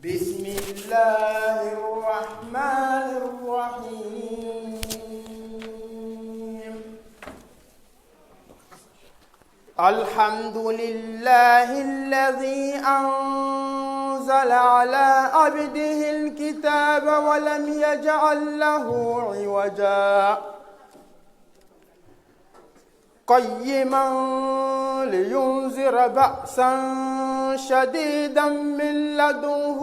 بسم الله الرحمن الرحيم. الحمد لله الذي أنزل على عبده الكتاب ولم يجعل له عوجا قيما لينذر بأسا شديدا من لدنه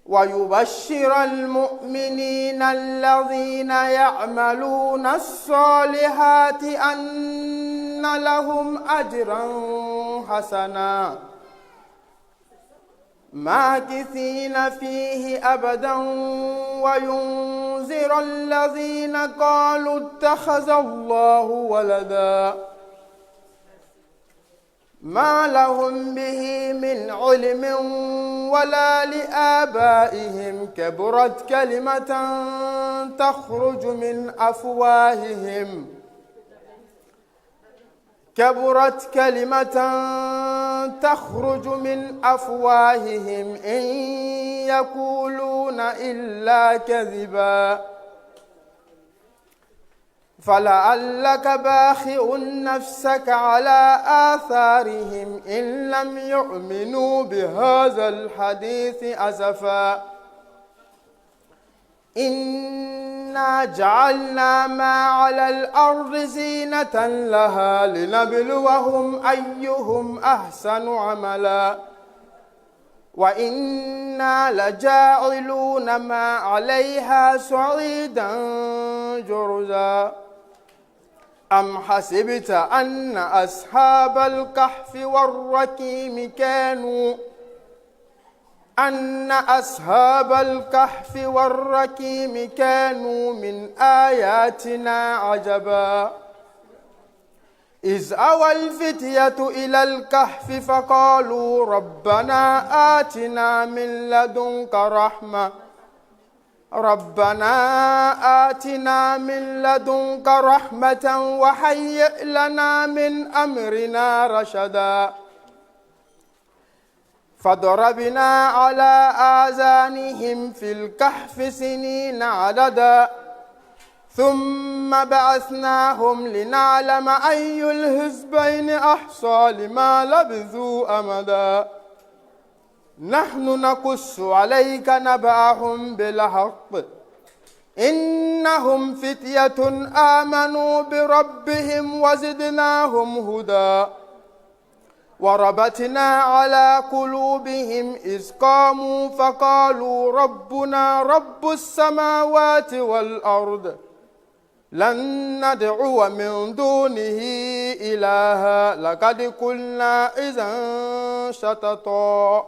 ويبشر المؤمنين الذين يعملون الصالحات أن لهم أجرا حسنا ماكثين فيه أبدا وينذر الذين قالوا اتخذ الله ولدا ما لهم به من علم ولا لآبائهم كبرت كلمة تخرج من أفواههم إن يقولون إلا كذبا فلعلك باخع نفسك على آثارهم إن لم يؤمنوا بهذا الحديث أسفا إنا جعلنا ما على الأرض زينة لها لنبلوهم أيهم أحسن عملا وإنا لجاعلون ما عليها صعيدا جرزا أم حسبت أن أصحاب الكهف والرقيم كانوا من آياتنا عجبا إذ أوى الفتية إلى الكهف فقالوا ربنا آتنا من لدنك رحمة وهيئ لنا من أمرنا رشدا فضربنا على آذانهم في الكهف سنين عددا ثم بعثناهم لنعلم أي الحزبين أحصى لما لبثوا أمدا نحن نقص عليك نبأهم بالحق إنهم فتية آمنوا بربهم وزدناهم هدى وربطنا على قلوبهم إذ قاموا فقالوا ربنا رب السماوات والأرض لن ندعو من دونه إلها لقد قلنا إذا شططا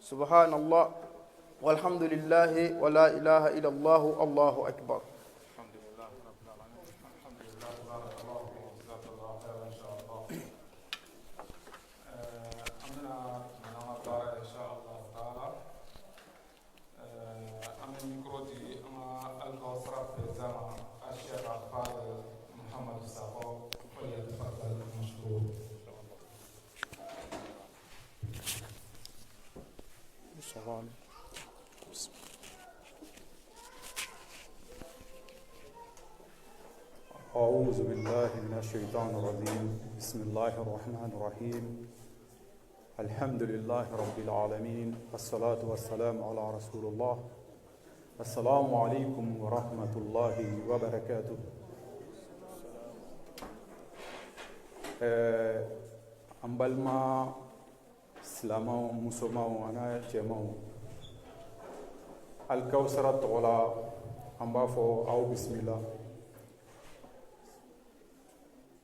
سبحان الله والحمد لله ولا إله إلا الله الله أكبر. أعوذ بالله من الشيطان الرجيم بسم الله الرحمن الرحيم الحمد لله رب العالمين والصلاة والسلام على رسول الله السلام عليكم ورحمة الله وبركاته. أمبالما سلامو مسلمو أنا جمعو الكوثرة ولا أمبافو أو بسم الله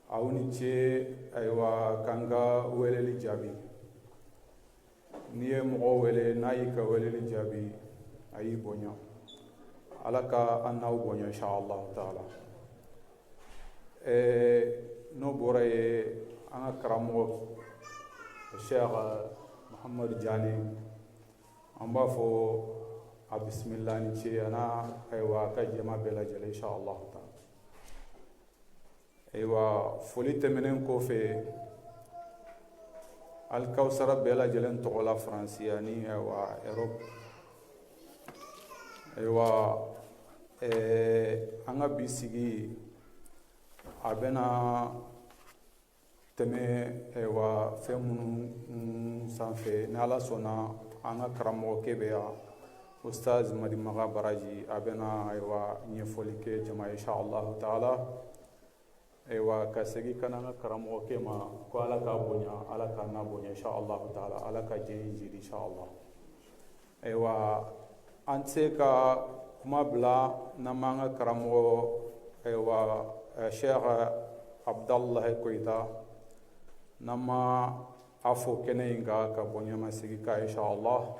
awni ce aywa kanga weleli jabi niye mogo wele nayi ka weleli jabi ayi bonya alaka annaw bonya inshallah taala no boraye ana karamo Cheikh Muhammad Jani amba fo a bismillah ni ce ana aywa ka jama bela jale inshallah taala aywa foli temenen ko fe alkawsara bɛɛ lajɛlen tɔgɔ la faransi ani Europe. An ka bi sigi a bɛna tɛmɛ fɛn minnu sanfɛ ni Ala sɔnna an ka karamɔgɔkɛ bɛ yan Ustaz Madimaga Baraji a bɛna ɲɛfɔli kɛ jama ye insha Allah taala. Ka segin ka na an ka karamɔgɔkɛ ma ko Ala k'a bonya, Ala k'a n'a bonya insha Allah taala, Ala ka diɲɛ in jidi insha Allah. An tɛ se ka kuma bila n'an m'an ka karamɔgɔ Sheikh Abdallahi Koyita n'an ma a fo kɛnɛ in kan ka bonya masigi kan insha Allah.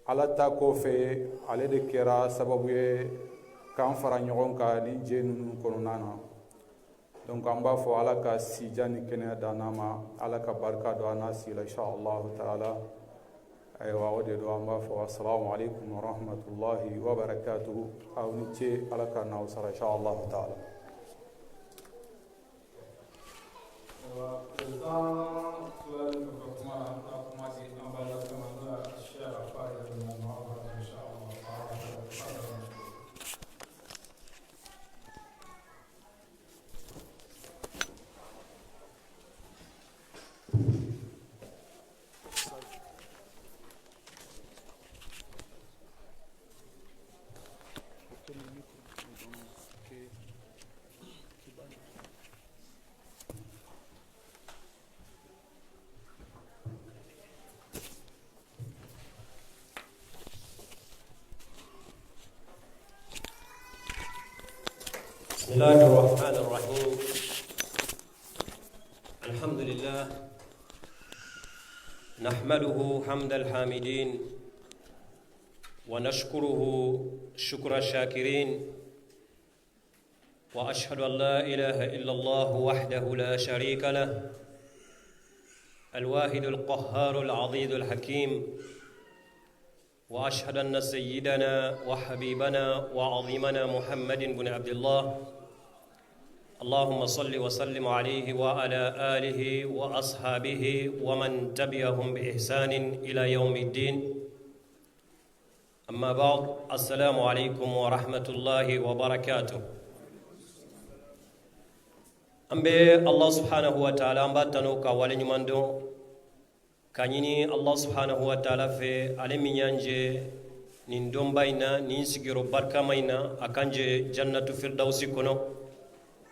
Ala ta kɔfɛ ale de kɛra sababu ye k'an fara ɲɔgɔn kan nin jɛ ninnu kɔnɔna na. Donc an b'a fɔ Ala ka sija ni kɛnɛya d'an ma, Ala ka barika don an n'a si la insha Allah taala. O de don an b'a fɔ assalamu alaikum wa rahmatullahi wa barakatuhu. Aw ni ce, Ala ka n'aw sara insha Allah taala. بسم الله الرحمن الرحيم. الحمد لله نحمده حمد الحامدين ونشكره شكر الشاكرين وأشهد أن لا إله إلا الله وحده لا شريك له الواحد القهار العضيد الحكيم وأشهد أن سيدنا وحبيبنا وعظيمنا محمد بن عبد الله اللهم صل وسلم عليه وعلى آله وأصحابه ومن تبعهم بإحسان إلى يوم الدين. أما بعد، السلام عليكم ورحمة الله وبركاته. أمبي الله سبحانه وتعالى أمباتنو كوالي مندو كانيني الله سبحانه وتعالى في علمي ينجي نندوم باينا ننسجرو بركة مينا أكانجي جنة فردوسي كنو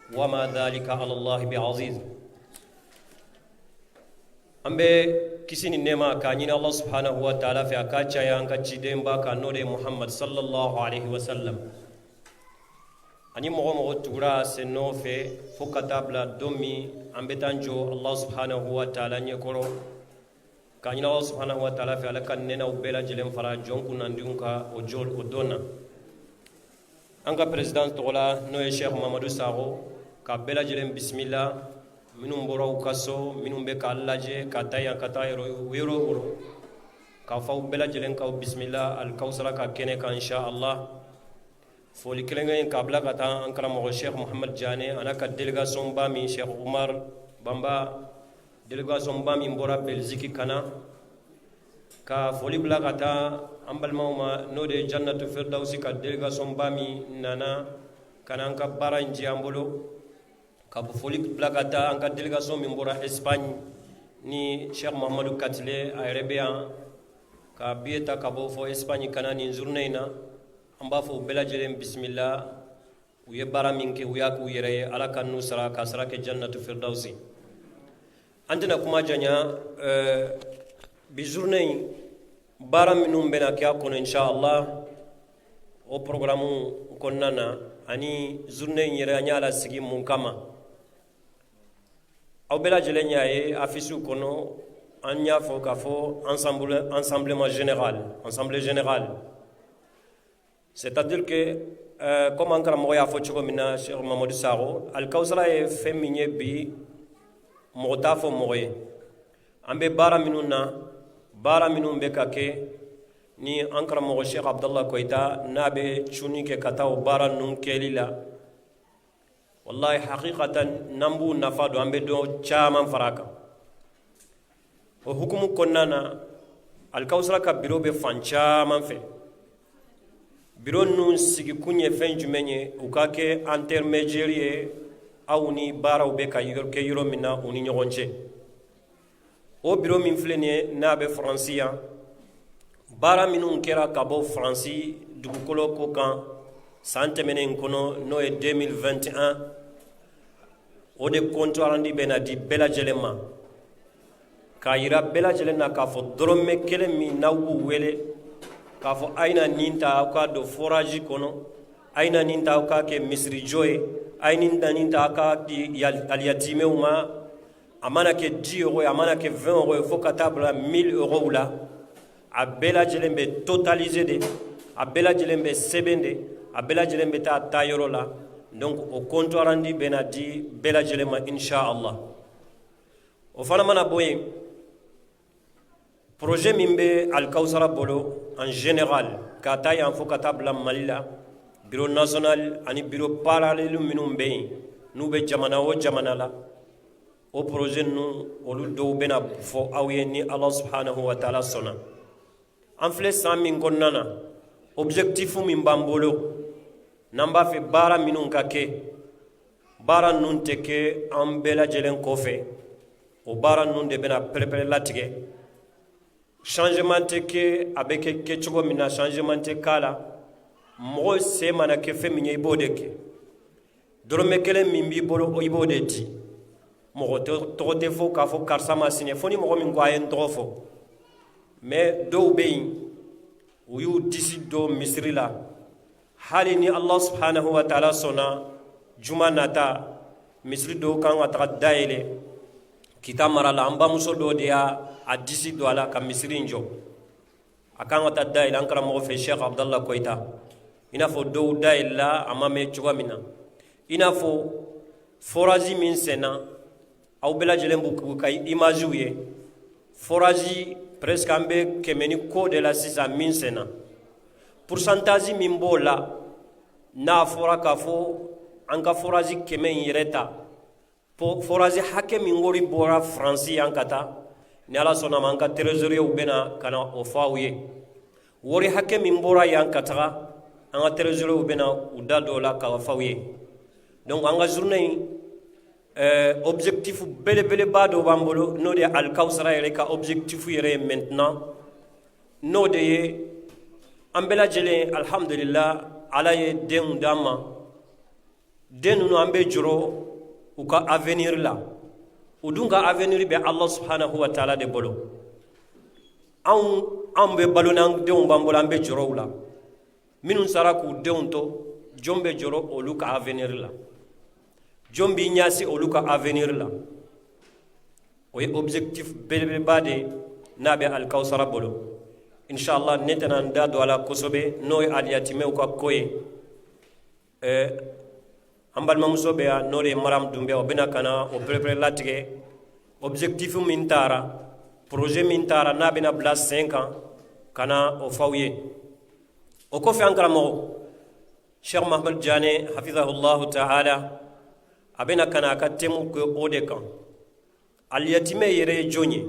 وما ذلك على الله بعزيز. أمبي كسين النما كانين الله سبحانه وتعالى في أكاتشا يانكا تشيدين باكا نوري محمد صلى الله عليه وسلم أني مغو تغرا سنو في فكتابلا دومي أمبتانجو الله سبحانه وتعالى نيكورو كانين الله سبحانه وتعالى في ألكا نينا وبيلا جلم فرا جونكو نانديونكا وجول ودونا أنكا بريزيدان تغلا نوي شيخ محمد ساغو كابلا جلم بسم الله منهم براو كاسو منهم بكا اللاجي كاتايا كاتايرو ويرو ورو كافاو بلا جلم كاو بسم الله الكوسرا كاكينيكا إن شاء الله فولي كلنغين كابلا كاتا أنكرا مغو شيخ محمد جاني أنا كدلغاسون بامي شيخ عمر بامبا دلغاسون بامي مبورا بلزيكي كانا ka foli bila ka taa an balimaw ma n'o de ye jannatu firdausi ka délégation ba min nana ka na an ka baara in di an bolo ka foli bila ka taa an ka délégation min bɔra Espagne ni Cheikh Mahamadou Katile a yɛrɛ bɛ yan ka biye ta ka bɔ fɔ Espagne ka na nin journée in na an b'a fɔ u bɛɛ lajɛlen bisimila u ye baara min kɛ u y'a k'u yɛrɛ ye Ala ka n'u sara ka sara kɛ jannatu firdausi. An tɛna kuma janya bi journée in baara minnu bɛna kɛ a kɔnɔ inshallah o programme kɔnɔna na ani journée in yɛrɛ an y'a lasigi mun kama aw bɛɛ lajɛlen y'a ye affiche kɔnɔ an y'a fɔ k'a fɔ ensemble général c'est-à-dire que comme an karamɔgɔ y'a fɔ cogo min na Cheikh Mamadou Sakho Alkawusara ye fɛn min ye bi mɔgɔ t'a fɔ mɔgɔ ye an bɛ baara minnu na baara minnu bɛ ka kɛ ni an karamɔgɔ Sheikh Abdallah Koyita n'a bɛ cuni kɛ ka taa o baara ninnu kɛli la wallahi haqiqatan n'an b'u nafa dɔn an bɛ dɔn caman fara a kan o hukumu konnana alkawsara ka biro be fan caman fɛ biro nun sigi kun ye fɛn jumɛn ye u ka kɛ intermédiaire ye aw ni baaraw bɛ ka kɛ yɔrɔ min na u ni ɲɔgɔn cɛ o biro min filɛ nin ye n'a bɛ faransi yan baara minnu kɛra ka bɔ faransi dugukolo ko kan san tɛmɛnen kɔnɔ n'o ye 2021 o de kɔntorandi bɛ na di bɛɛ lajɛlen ma k'a yira bɛɛ lajɛlen na k'a fɔ dɔrɔmɛ kelen min n'aw b'u wele k'a fɔ a' na nin ta aw ka don forage kɔnɔ a' na nin ta aw ka kɛ misirijɔ ye a' na nin ta aw ka di aliyatimɛw ma a mana kɛ 10 euros ye a mana kɛ 20 euros ye fo ka taa bila 1000 euros la a bɛɛ lajɛlen bɛ totaliser de a bɛɛ lajɛlen bɛ sɛbɛn de a bɛɛ lajɛlen bɛ taa taayɔrɔ la donc o kɔntorandi bɛ na di bɛɛ lajɛlen ma inshallah o fana mana bɔ yen projet min bɛ alkawsara bolo en général ka taa yan fo ka taa bila mali la bureau national ani bureau parallèle minnu bɛ yen n'u bɛ jamana o jamana la o projet ninnu olu dɔw bɛna fɔ aw ye ni Allah subhanahu wa ta'ala sɔnna an filɛ san min kɔnɔna na objectif min b'an bolo n'an b'a fɛ baara minnu ka kɛ baara ninnu tɛ kɛ an bɛɛ lajɛlen kɔfɛ o baara ninnu de bɛna pɛrɛ-pɛrɛ latigɛ changement tɛ kɛ a bɛ kɛ kɛcogo min na changement tɛ k'a la mɔgɔ se mana kɛ fɛn min ye i b'o de kɛ dɔrɔmɛ kelen min b'i bolo i b'o de di mɔgɔ tɔgɔ tɛ fɔ k'a fɔ karisa ma sinɛ fo ni mɔgɔ min ko a ye n tɔgɔ fɔ mais dɔw bɛ yen u y'u disi don misiri la hali ni Allah subhanahu wa ta'ala sɔnna juma nata misiri dɔw kan ka taga dayɛlɛ kita mara la an bamuso dɔ de y'a disi don a la ka misiri in jɔ a kan ka taa dayɛlɛ an karamɔgɔ fɛ Sheikh Abdallah Koyita i n'a fɔ dɔw dayɛlɛla a ma mɛn cogoya min na i n'a fɔ forage min senna aw bɛɛ lajɛlen b'u ka images ye forage presque an bɛ 100 ni kɔ de la sisan min senna pourcentage min b'o la n'a fɔra k'a fɔ an ka forage 100 in yɛrɛ ta forage hakɛ min wari bɔra faransi yan ka taa ni Ala sɔnna ma an ka trésorier u bɛna ka na o fɔ aw ye wari hakɛ min bɔra yan ka taga an ka trésorier u bɛna u da don o la k'a fɔ aw ye donc an ka journée objectif belebeleba dɔ b'an bolo n'o de ye alikawusara yɛrɛ ka objectif yɛrɛ ye maintenant n'o de ye an bɛɛ lajɛlen alhamdulillah Ala ye denw d'an ma den ninnu an bɛ jɔrɔ u ka avenir la u dun ka avenir bɛ Allah subhanahu wa ta'ala de bolo an bɛ balo n'an denw b'an bolo an bɛ jɔrɔ u la minnu sara k'u denw to jɔn bɛ jɔrɔ olu ka avenir la jɔn b'i ɲɛsi olu ka avenir la o ye objectif belebeleba de n'a bɛ alikawusara bolo inshallah ne tɛna n da don a la kosɛbɛ n'o ye aliyatimɛw ka ko ye an balimamuso bɛ yan n'o de ye Maram Dunbiya o bɛna ka na o pɛrɛ-pɛrɛ latigɛ objectif min taara projet min taara n'a bɛna bila sen kan ka na o fɔ aw ye o kɔfɛ an karamɔgɔ Sheikh Mahamad Jane hafizahullahu ta'ala a bɛna ka na a ka thème kɛ o de kan aliyatimɛ yɛrɛ ye jɔn ye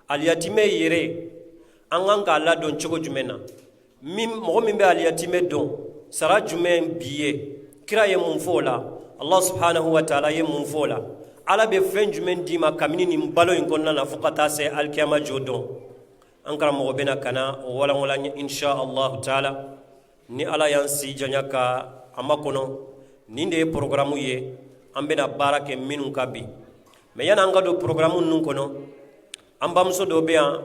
aliyatimɛ yɛrɛ an kan k'a ladon cogo jumɛn na mɔgɔ min bɛ aliyatimɛ dɔn sara jumɛn b'i ye kira ye mun fɔ o la Allah subhanahu wa ta'ala ye mun fɔ o la Ala bɛ fɛn jumɛn d'i ma kabini nin balo in kɔnɔna na fo ka taa se alikiyama jo dɔn an karamɔgɔ bɛna ka na o walanwalan ye inshallah ta'ala ni Ala y'an si janya ka a makɔnɔ nin de ye programme ye an bɛna baara kɛ minnu ka bi mais yani an ka don programme ninnu kɔnɔ an bamuso dɔ bɛ yan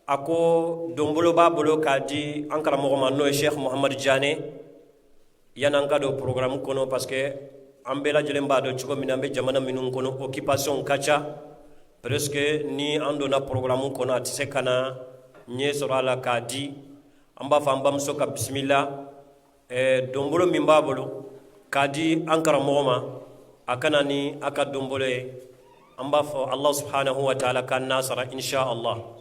a ko donbolo b'a bolo k'a di an karamɔgɔ ma n'o ye Sheikh Muhammad Jane yani an ka don programme kɔnɔ parce que an bɛɛ lajɛlen b'a dɔn cogo min na an bɛ jamana minnu kɔnɔ occupation ka ca presque ni an donna programme kɔnɔ a tɛ se ka na ɲɛ sɔrɔ a la k'a di an b'a fɔ an bamuso ka bisimila donbolo min b'a bolo k'a di an karamɔgɔ ma a kana ni a ka donbolo ye an b'a fɔ Allah subhanahu wa ta'ala ka nasara inshallah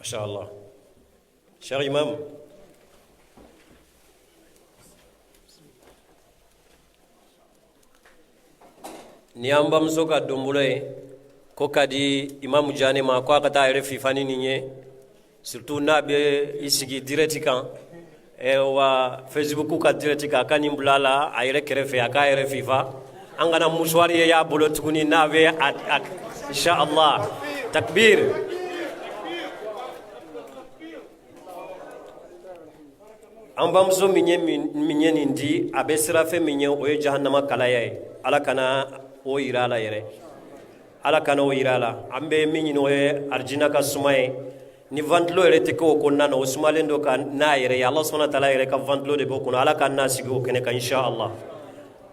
Masha'Allah. Cher Imam, ni an bamuso ka donbolo ye ko ka di Imamu Jane ma ko a ka taa a yɛrɛ fifani nin ye surtout n'a bɛ i sigi direct kan wa Facebook ka direct kan a ka nin bila a la a yɛrɛ kɛrɛfɛ a k'a yɛrɛ fifa an kana musuwari ye y'a bolo tuguni n'a bɛ inshallah takbir. An bamuso min ye nin di a bɛ sira fɛn min ye o ye jahannama kalaya ye ala kana o yira a la yɛrɛ ala kana o yira a la an bɛ min ɲini o ye arijina ka suma ye ni ventilo yɛrɛ tɛ kɛ o kɔnɔna na o sumalen don ka n'a yɛrɛ ye ala subahana taala yɛrɛ ka ventilo de b'o kɔnɔ ala ka n'a sigi o kɛnɛ kan inshallah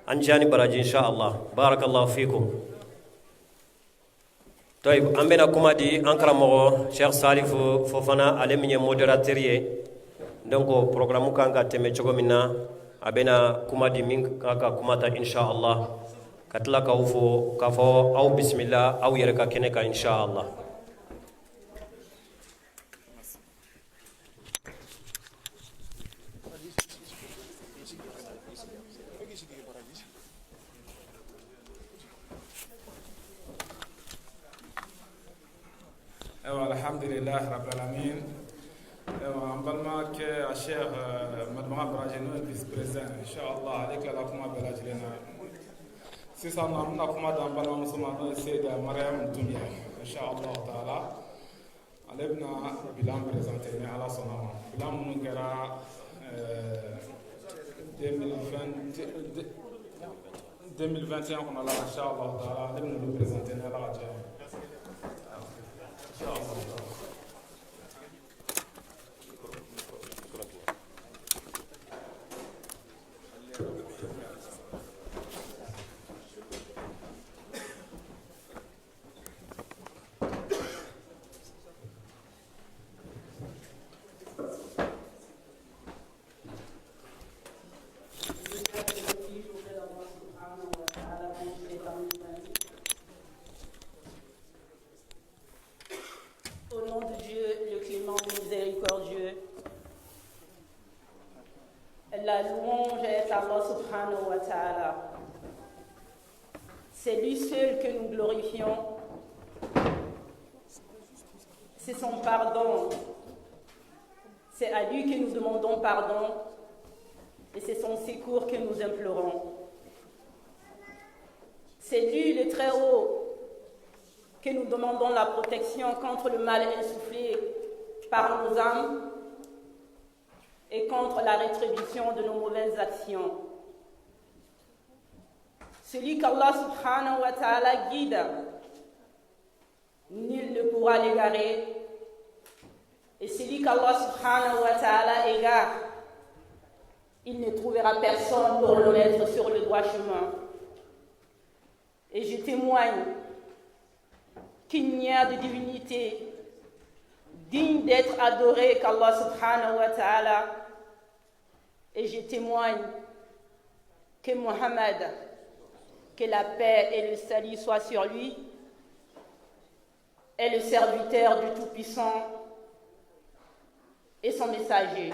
an diya ni baraji inshallah barakallahu fikum. Toyib an bɛna kuma di an karamɔgɔ Cheikh Salifu Fofana ale min ye modérateur ye donc programme kan ka tɛmɛ cogo min na a bɛna kuma di min ka kuma ta inshallah ka tila k'aw fo k'a fɔ aw bisimila aw yɛrɛ ka kɛnɛ kan inshallah. Alhamdulillah rabbil alamin. En balma ke a Cheikh Madama Brajeno vice-président inshallah avec la kuma bela jilena sisan na muna kuma da balma musulman sai da Maryam Dunya inshallah taala alebna bilan présenter ni ala sonama bilan mun kɛra 2021 kɔnɔ la inshallah taala alebna lu présenter ni ala ka inshallah. La louange est à Allah subhanahu wa ta'ala. C'est lui seul que nous glorifions. C'est son pardon. C'est à lui que nous demandons pardon. Et c'est son secours que nous implorons. C'est lui le Très-Haut que nous demandons la protection contre le mal insufflé par nos âmes et contre la rétribution de nos mauvaises actions. Celui qu'Allah subhanahu wa ta'ala guide, nul ne pourra l'égarer. Et celui qu'Allah subhanahu wa ta'ala égare, il ne trouvera personne pour le mettre sur le droit chemin. Et je témoigne qu'il n'y a de divinité digne d'être adorée qu'Allah subhanahu wa ta'ala. Et je témoigne que Mohammed, que la paix et le salut soient sur lui, est le serviteur du Tout-Puissant et son messager.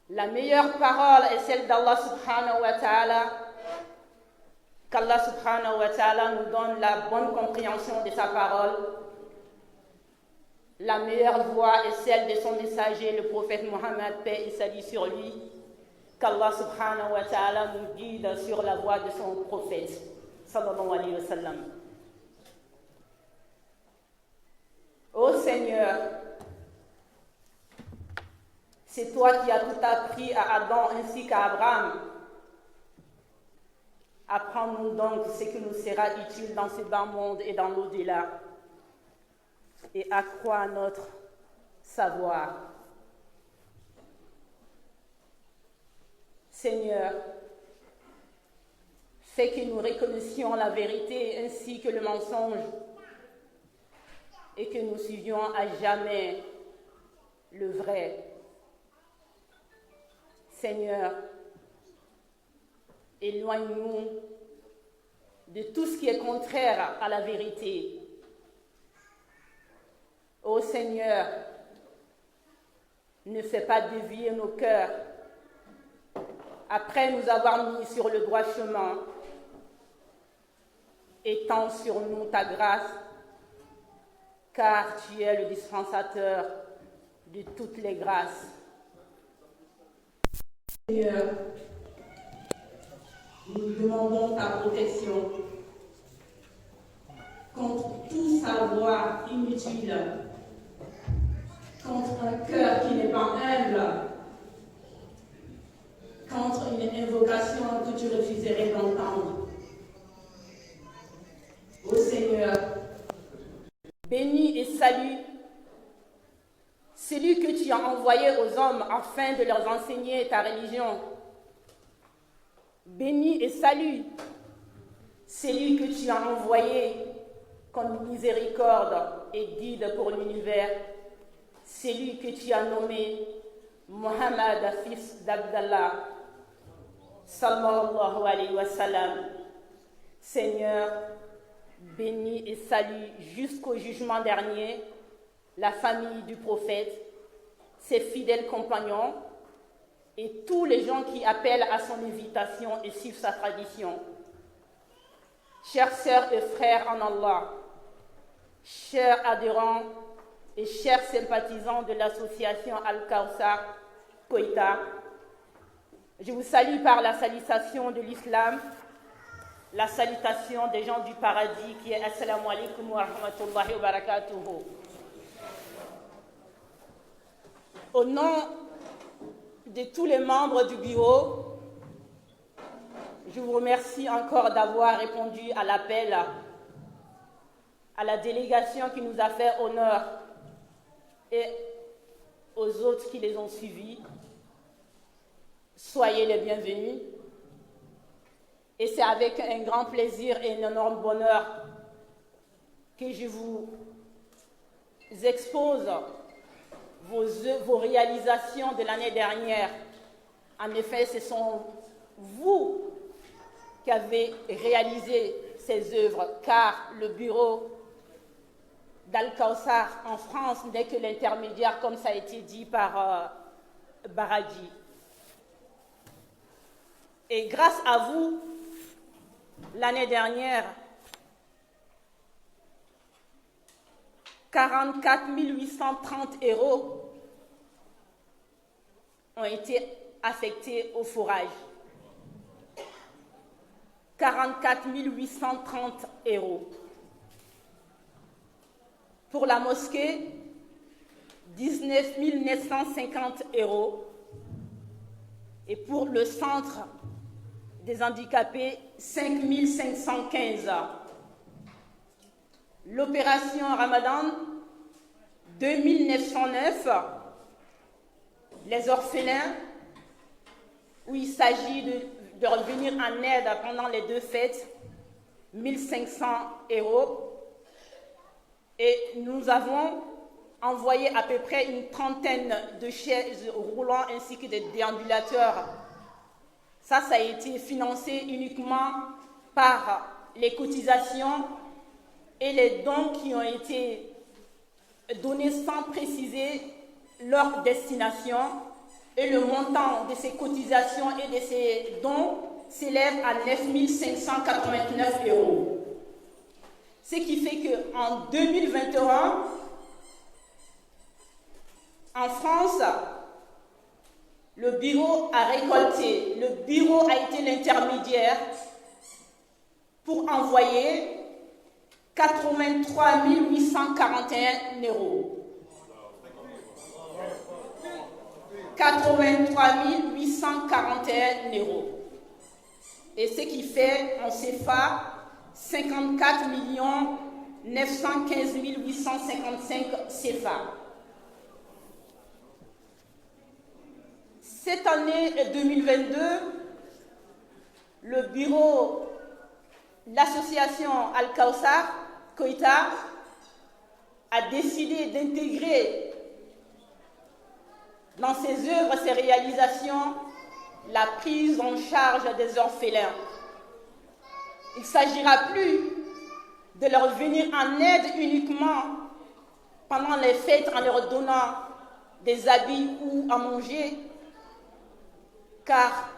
La meilleure parole est celle d'Allah subhanahu wa ta'ala, qu'Allah subhanahu wa ta'ala nous donne la bonne compréhension de sa parole. La meilleure voie est celle de son messager, le prophète Mohammed, paix et salut sur lui. Qu'Allah subhanahu wa ta'ala nous guide sur la voie de son prophète, sallallahu alayhi wa sallam. Ô Seigneur, c'est toi qui as tout appris à Adam ainsi qu'à Abraham. Apprends-nous donc ce qui nous sera utile dans ce bas monde et dans l'au-delà, et accroît notre savoir. Seigneur, fais que nous reconnaissions la vérité ainsi que le mensonge et que nous suivions à jamais le vrai. Seigneur, éloigne-nous de tout ce qui est contraire à la vérité. Ô Seigneur, ne fais pas dévier nos cœurs après nous avoir mis sur le droit chemin. Étends sur nous ta grâce, car tu es le dispensateur de toutes les grâces. Seigneur, nous demandons ta protection contre tout savoir inutile, contre un cœur qui n'est pas humble, contre une invocation que tu refuserais d'entendre. Ô Seigneur, bénis et salue celui que tu as envoyé aux hommes afin de leur enseigner ta religion. Bénis et salue celui que tu as envoyé comme miséricorde et guide pour l'univers, celui que tu as nommé Muhammad fils d'Abdallah, sallallahu alayhi wa sallam. Seigneur, bénis et salue jusqu'au jugement dernier la famille du prophète, ses fidèles compagnons et tous les gens qui appellent à son invitation et suivent sa tradition. Chères sœurs et frères en Allah, chers adhérents et chers sympathisants de l'association Al-Kawthar Koïta, je vous salue par la salutation de l'islam, la salutation des gens du paradis qui est Assalamu alaikum wa rahmatullahi wa barakatuhu. Au nom de tous les membres du bureau, je vous remercie encore d'avoir répondu à l'appel à la délégation qui nous a fait honneur et aux autres qui les ont suivis. Soyez les bienvenus. Et c'est avec un grand plaisir et un énorme bonheur que je vous expose vos réalisations de l'année dernière. En effet, ce sont vous qui avez réalisé ces œuvres, car le bureau d'Al-Kawthar en France n'est que l'intermédiaire, comme ça a été dit par Baradi. Et grâce à vous, l'année dernière, 44 830 € ont été affectés au forage. 44 830 €. Pour la mosquée, 19 950 €. Et pour le centre des handicapés, 5 515 €. L'opération Ramadan, 2 909. Les orphelins, où il s'agit de revenir en aide pendant les 2 fêtes, 1 500 €. Et nous avons envoyé à peu près une trentaine de chaises roulantes ainsi que des déambulateurs. Ça a été financé uniquement par les cotisations et les dons qui ont été donnés sans préciser leur destination. Et le montant de ces cotisations et de ces dons s'élève à 9 589 €. Ce qui fait qu'en 2021, en France, le bureau a récolté, le bureau a été l'intermédiaire pour envoyer 83 841 €. 83 841 €. Et ce qui fait en CFA 54 915 855 CFA. Cette année 2022, le bureau, l'association Al-Kawthar Koïta a décidé d'intégrer dans ses œuvres, ses réalisations, la prise en charge des orphelins. Il ne s'agira plus de leur venir en aide uniquement pendant les fêtes en leur donnant des habits ou à manger, car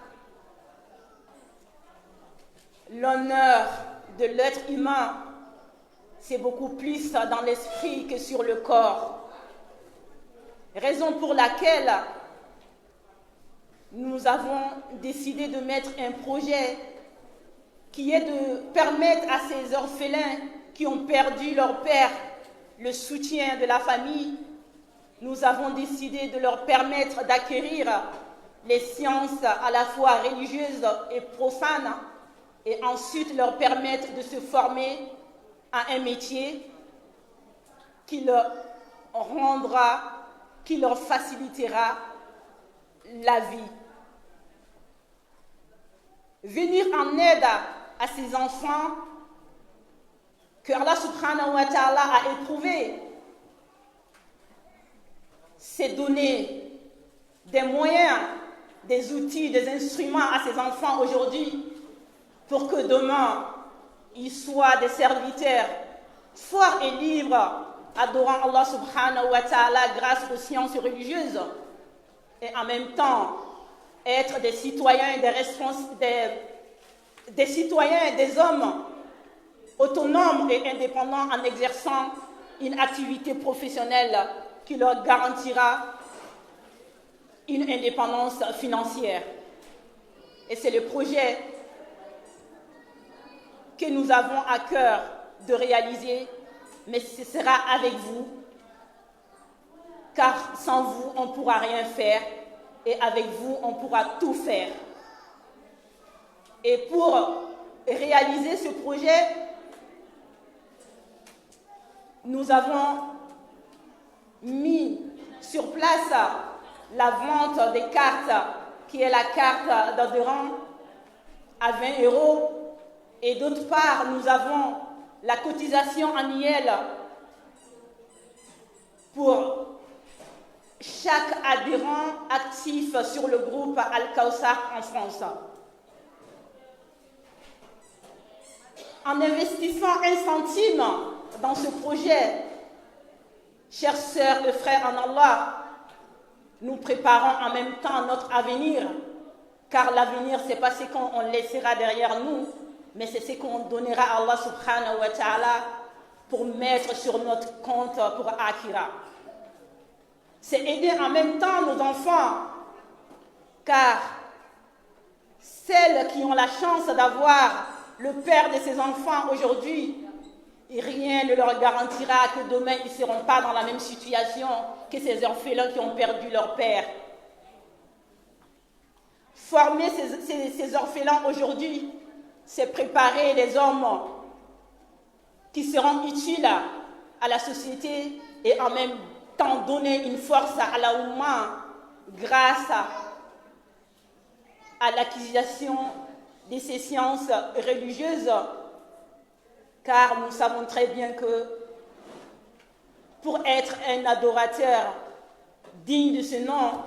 l'honneur de l'être humain, c'est beaucoup plus dans l'esprit que sur le corps. Raison pour laquelle nous avons décidé de mettre un projet qui est de permettre à ces orphelins qui ont perdu leur père le soutien de la famille. Nous avons décidé de leur permettre d'acquérir les sciences à la fois religieuses et profanes et ensuite leur permettre de se former à un métier qui leur facilitera la vie. Venir en aide à ces enfants que Allah subhanahu wa ta'ala a éprouvés, c'est donner des moyens, des outils, des instruments à ces enfants aujourd'hui pour que demain, ils soient des serviteurs forts et libres, adorant Allah subhanahu wa ta'ala grâce aux sciences religieuses et en même temps être des citoyens, des citoyens, des hommes autonomes et indépendants en exerçant une activité professionnelle qui leur garantira une indépendance financière. Et c'est le projet que nous avons à cœur de réaliser, mais ce sera avec vous, car sans vous, on ne pourra rien faire, et avec vous, on pourra tout faire. Et pour réaliser ce projet, nous avons mis sur place la vente des cartes, qui est la carte d'adhérent à 20 €. Et d'autre part, nous avons la cotisation annuelle pour chaque adhérent actif sur le groupe Al-Kawthar en France. En investissant 1 centime dans ce projet, chers sœurs et frères en Allah, nous préparons en même temps notre avenir, car l'avenir, ce n'est pas ce qu'on laissera derrière nous, mais c'est ce qu'on donnera à Allah subhanahu wa ta'ala pour mettre sur notre compte pour Akhira. C'est aider en même temps nos enfants, car celles qui ont la chance d'avoir le père de ces enfants aujourd'hui, rien ne leur garantira que demain ils ne seront pas dans la même situation que ces orphelins qui ont perdu leur père. Former ces orphelins aujourd'hui, c'est préparer les hommes qui seront utiles à la société et en même temps donner une force à la Oumma grâce à l'acquisition de ces sciences religieuses, car nous savons très bien que pour être un adorateur digne de ce nom,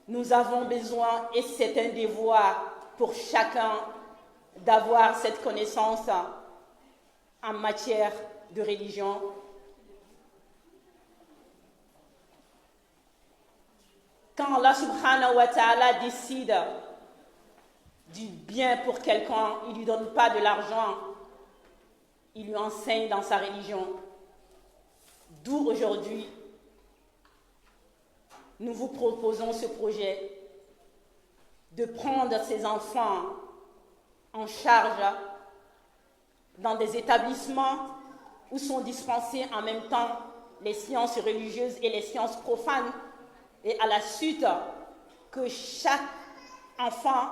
nous avons besoin, et c'est un devoir pour chacun, d'avoir cette connaissance en matière de religion. Quand Allah subhanahu wa ta'ala décide du bien pour quelqu'un, il ne lui donne pas de l'argent, il lui enseigne dans sa religion. D'où aujourd'hui, nous vous proposons ce projet de prendre ces enfants en charge dans des établissements où sont dispensées en même temps les sciences religieuses et les sciences profanes, et à la suite que chaque enfant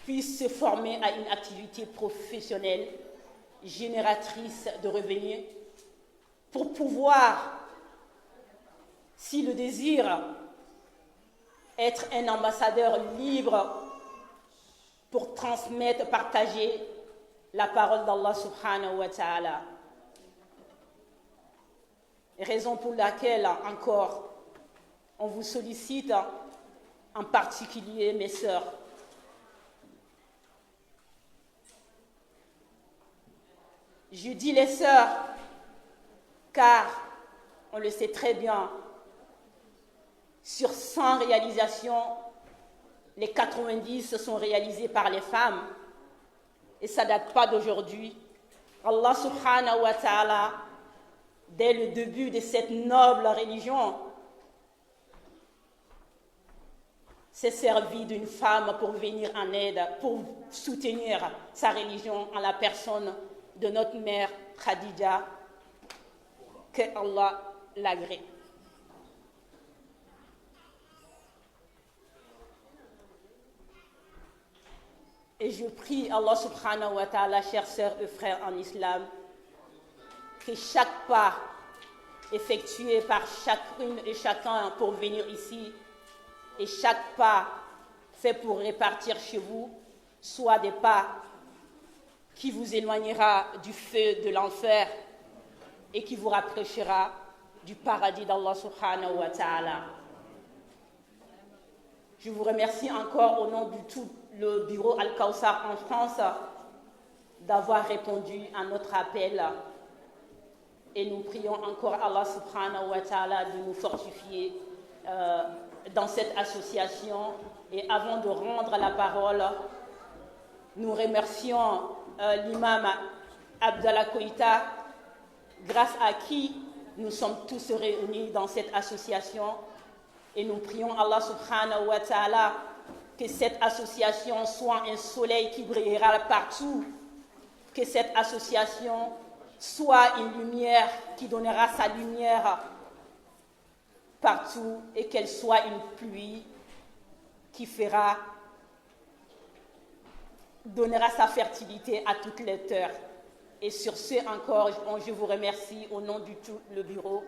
puisse se former à une activité professionnelle génératrice de revenus pour pouvoir, s'il le désire, être un ambassadeur libre pour transmettre, partager la parole d'Allah subhanahu wa ta'ala. Raison pour laquelle, encore, on vous sollicite, en particulier mes sœurs. Je dis les sœurs, car on le sait très bien, sur 100 réalisations, les 90 sont réalisées par les femmes. Et ça ne date pas d'aujourd'hui. Allah subhanahu wa ta'ala, dès le début de cette noble religion, s'est servi d'une femme pour venir en aide, pour soutenir sa religion en la personne de notre mère Khadija, que Allah l'agrée. Et je prie Allah subhanahu wa ta'ala, chers sœurs et frères en islam, que chaque pas effectué par chacune et chacun pour venir ici et chaque pas fait pour repartir chez vous soit des pas qui vous éloignera du feu de l'enfer et qui vous rapprochera du paradis d'Allah subhanahu wa ta'ala. Je vous remercie encore au nom de tout le bureau Al-Kawthar en France d'avoir répondu à notre appel. Et nous prions encore Allah subhanahu wa ta'ala de nous fortifier dans cette association. Et avant de rendre la parole, nous remercions l'imam Abdallah Koïta, grâce à qui nous sommes tous réunis dans cette association. Et nous prions Allah subhanahu wa ta'ala que cette association soit un soleil qui brillera partout, que cette association soit une lumière qui donnera sa lumière partout et qu'elle soit une pluie qui donnera sa fertilité à toutes les terres. Et sur ce encore, je vous remercie au nom du tout le bureau.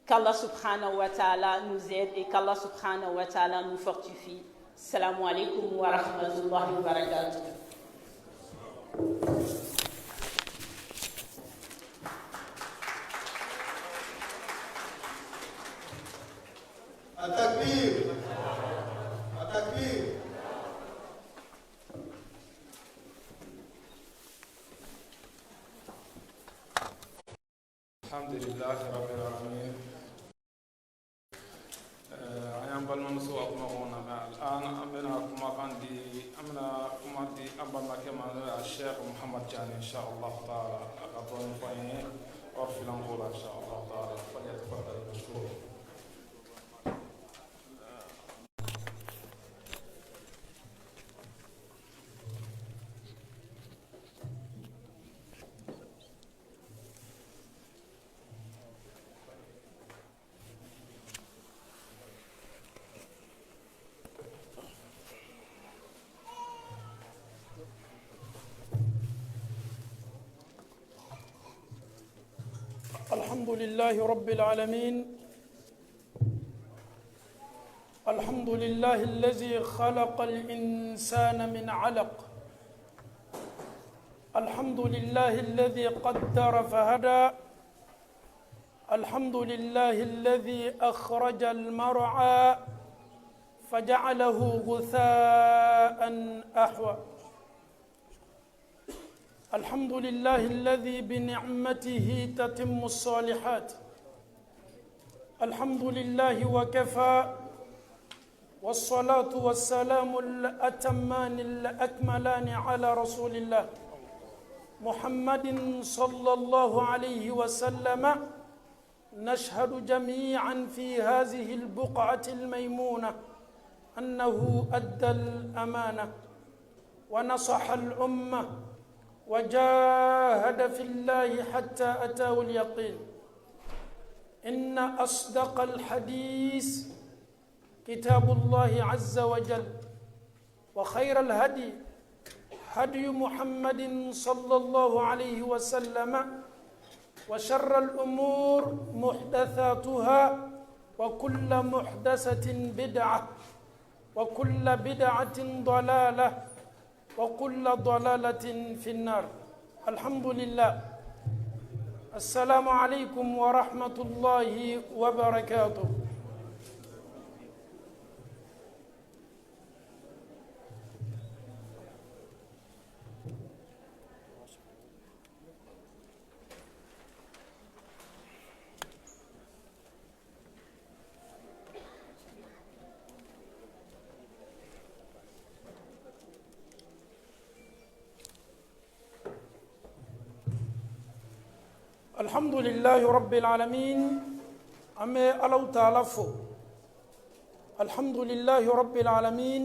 Qu'Allah subhanahu wa ta'ala nous aide et qu'Allah subhanahu wa ta'ala nous fortifie. Assalamu alaikum wa rahmatullahi wa barakatuh. At-takbir. At-takbir. Alhamdulillah rabbil alamin. Ayam balman so akuma ona al'an amena kuma kandi amena kuma di abba kema Sheikh Muhammad Jani inshallah ta'ala akapon faye or filan qula inshallah ta'ala falyatafaddal mashkur. الحمد لله رب العالمين. الحمد لله الذي خلق الإنسان من علق. الحمد لله الذي قدر فهدى. الحمد لله الذي أخرج المرعى فجعله غثاء أحوى. الحمد لله الذي بنعمته تتم الصالحات. الحمد لله وكفى، والصلاة والسلام الأتمان الأكملان على رسول الله محمد صلى الله عليه وسلم. نشهد جميعا في هذه البقعة الميمونة أنه أدى الأمانة ونصح الأمة وجاهد في الله حتى أتاه اليقين. إن أصدق الحديث كتاب الله عز وجل، وخير الهدي هدي محمد صلى الله عليه وسلم، وشر الأمور محدثاتها، وكل محدثة بدعة، وكل بدعة ضلالة، وكل ضلالة في النار. الحمد لله. السلام عليكم ورحمة الله وبركاته. Alhamdulillahi Rabbil Alamin. Ame Allah Ta'ala fo. Alhamdulillahi Rabbil Alamin.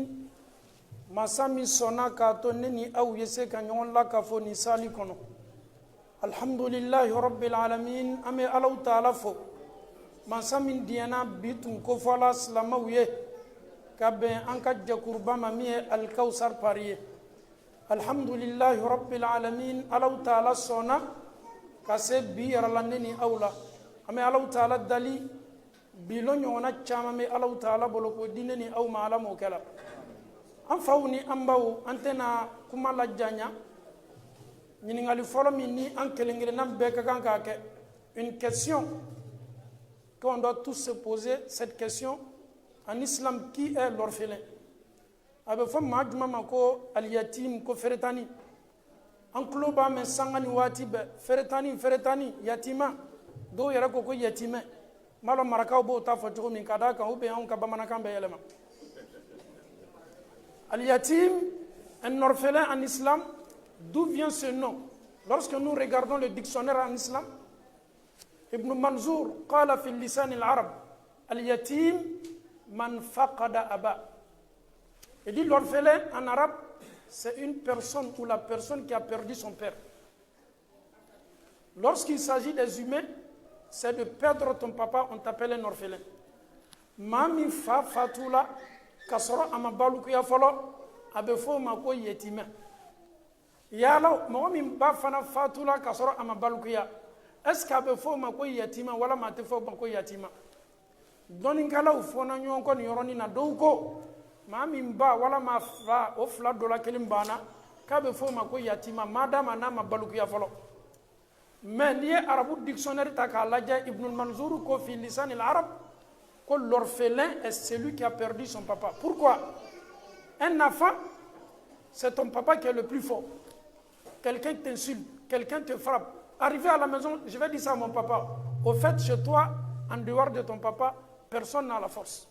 Masami sona ka to neni aw yese ka nyon la ka fo ni sali kono. Alhamdulillahi Rabbil Alamin. Ame Allah Ta'ala fo. Masami diana bitun ko fala slamawiye. Ka ben anka jakurba mamiye al kausar pariye. Alhamdulillahi Rabbil Alamin. Allah Ta'ala sona kase bi yaralaneni awla ame Allah Ta'ala dali bilo nyona chama me Allah Ta'ala boloko dineni aw ma ala mo kala am fawni ambaw antena kuma la janya nyini ngali folo mi ni an kelengere nam be ka kanka ke une question qu'on doit tous se poser cette question en islam: qui est l'orphelin? Abe fam majuma mako al yatim ko feretani an kuloba men sangani wati be feretani yatima do yara ko yatime malo marakaw bo ta fatu min kada kan ube an ka bamana kan be yelema. Al yatim, un orphelin en islam, d'où vient ce nom? Lorsque nous regardons le dictionnaire en islam, Ibn Manzour قال في اللسان العرب اليتيم من فقد أبا. Il dit l'orphelin en arabe, c'est une personne ou la personne qui a perdu son père. Lorsqu'il s'agit des humains, c'est de perdre ton papa, on t'appelle un orphelin. Mami fa fatula kasoro amabalu kuya folo abefo mako yetima. Yalo momi ba fana fatula kasoro amabalu kuya. Est-ce qu'abefo mako yetima wala matefo mako yetima? Doninkala ufona nyonko ni yoroni na douko. Mami mba wala ma fa o fla dola kelimbana kabe fo mako yatima madama na mabaluku ya folo. Mais lié arabu dictionnaire ta ka laja Ibn Manzour ko fi lisan al-arab que l'orphelin est celui qui a perdu son papa. Pourquoi? Un enfant, c'est ton papa qui est le plus fort. Quelqu'un t'insulte, quelqu'un te frappe. Arrivé à la maison, je vais dire ça à mon papa. Au fait, chez toi, en dehors de ton papa, personne n'a la force.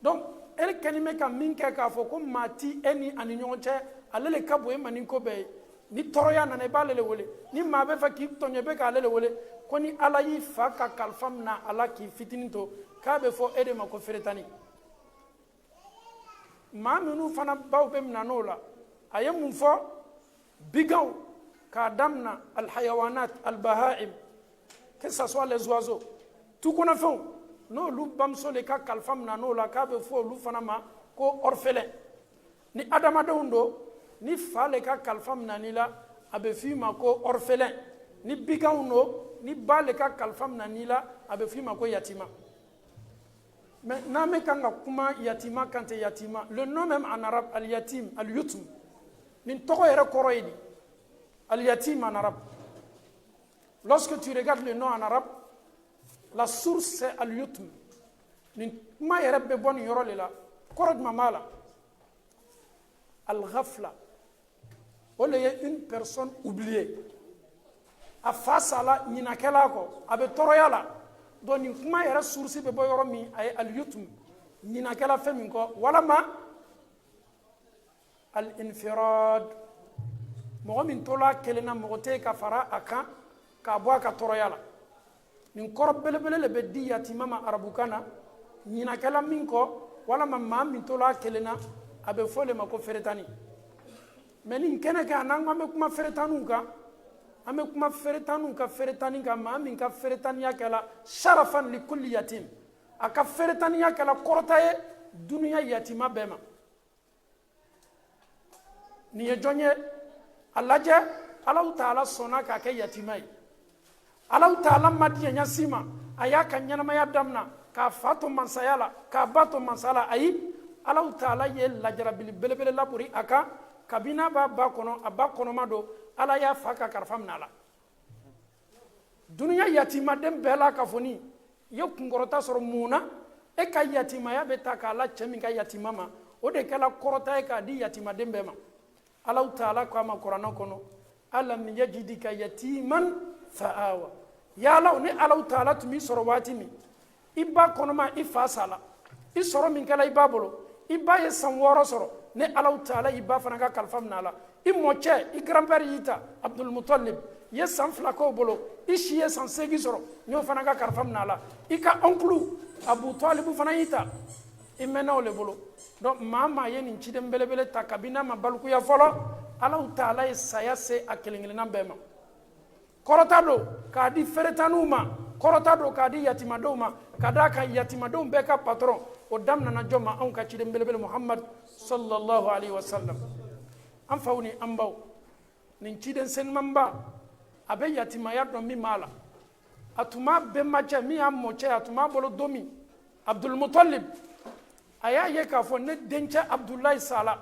Donc, elle kanime ka minke ka fo ko mati eni ani nyonche alele kabo e maninko be ni toroya na ne balele wole ni mabe fa ki tonye be ka alele wole ko ni alayi fa ka kalfam na ala ki fitininto ka be fo ede mako feretani mamunu fana bawbe mnanola ayem fo bigaw ka damna al hayawanat al bahaim, que ce soit les oiseaux tout qu'on a fait. No lu bamso le ka kalfam na no la ka be fo lu fana ma ko orphelin ni adama dawndo ni fa le ka kalfam na ni la abe fi ma ko orphelin ni bigawno ni ba le ka kalfam na ni la abe fi ma ko yatima. Mais na me kanga kuma yatima kante yatima, le nom même en arabe al yatim al yutm min toko era koroydi al yatim en arabe. Lorsque tu regardes le nom en arabe, la source c'est al-yutm. Ma yerebe bon yorole la korod mamala al-ghafla. On est une personne oubliée. A face à la ninakela ko abe toroya la donc ma yera source be boyoro mi ay al-yutm ninakela femi ko wala ma al-infirad. Mo min tola kelena mote ka fara aka ka bo ka toroya la nin korob belebele le be di yatima ma arabukana nyina kala min ko wala ma min tola kelena abe fole mako feretani. Mais nin kene ka nan ame kuma feretanu ka ame kuma feretanu ka feretani ka ma min ka feretani ya kala sharafan li kulli yatim aka feretani ya kala korotaye dunya yatima bema ni jonye alaje Allah Ta'ala sona ka ke yatimai. Allah Ta'ala madiya nyasima ayaka nyanama ya damna ka fato mansayala ka bato mansala ayi Allah Ta'ala ye lajarabil belebele laburi aka kabina ba kono abakono mado ala ya faka karfam nala dunya yatima dem bela ka foni yo kungorota soro muna e ka yatima ya beta ka la chemi ka yatima ma o de kala korota e ka di yatima dem bema. Allah Ta'ala ko ma Qur'an kono alam yajidika yatiman fa'awa. Ya law ni Allah Ta'ala tumi soro watimi iba konoma ifa sala isoro min kala iba bolo iba ye sanworo soro ne Allah Ta'ala iba fanaka kalfam nala imoche i grand-père yita Abdul Muttalib ye san 2 k'o bolo i si ye san 8 sɔrɔ n'o fana ka kalifa minɛ a la i ka onkulu Abu Talibu fana y'i ta i mɛnna o le bolo donc maa ye nin ciden belebele ta kabini a ma balikuya fɔlɔ Alahu Taala ye saya se a kelen-kelenna bɛɛ ma kɔrɔta don k'a di feretaniw ma kɔrɔta don k'a di yatimadenw ma ka d'a kan yatimadenw bɛɛ ka patron o daminɛna jɔn ma anw ka ciden belebele Muhammad sallallahu alaihi wasallam an faw ni an baw nin ciden senumanba a bɛ yatimaya dɔn min b'a la a tun b'a bɛnbacɛ min y'a mɔcɛ a tun b'a bolo don min Abdul Muttalib a y'a ye k'a fɔ ne dencɛ Abdulayi sala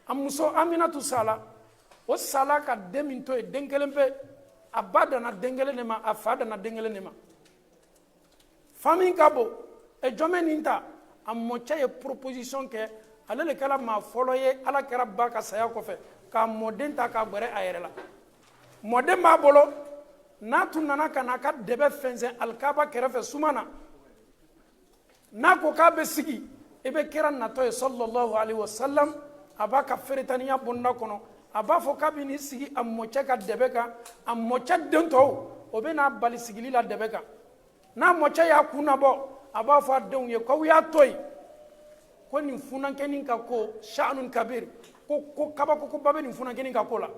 a muso Aminatu sala o sala ka den min to yen den kelen pe a ba danna den kelen de ma a fa danna den kelen de ma fa min ka bon jɔn nin ta a mɔcɛ ye proposition kɛ ale de kɛra maa fɔlɔ ye Ala kɛra ba ka saya kɔfɛ k'a mɔden ta k'a gbɛrɛ a yɛrɛ la mɔden b'a bolo n'a tun nana ka n'a ka dɛbɛ fɛnsɛn alikaba kɛrɛfɛ suma na n'a ko k'a bɛ sigi i bɛ kira natɔ ye sallallahu alaihi wasallam a b'a ka feretaniya bonda kɔnɔ a b'a fɔ k'a bɛ n'i sigi a mɔcɛ ka dɛbɛ kan a mɔcɛ den tɔw o bɛ n'a bali sigili la dɛbɛ kan n'a mɔcɛ y'a kun labɔ a b'a fɔ a denw ye k'aw y'a to yen ko nin funankɛnin ka ko sha'nun kabir ko kabakoba bɛ nin funankɛnin ka ko la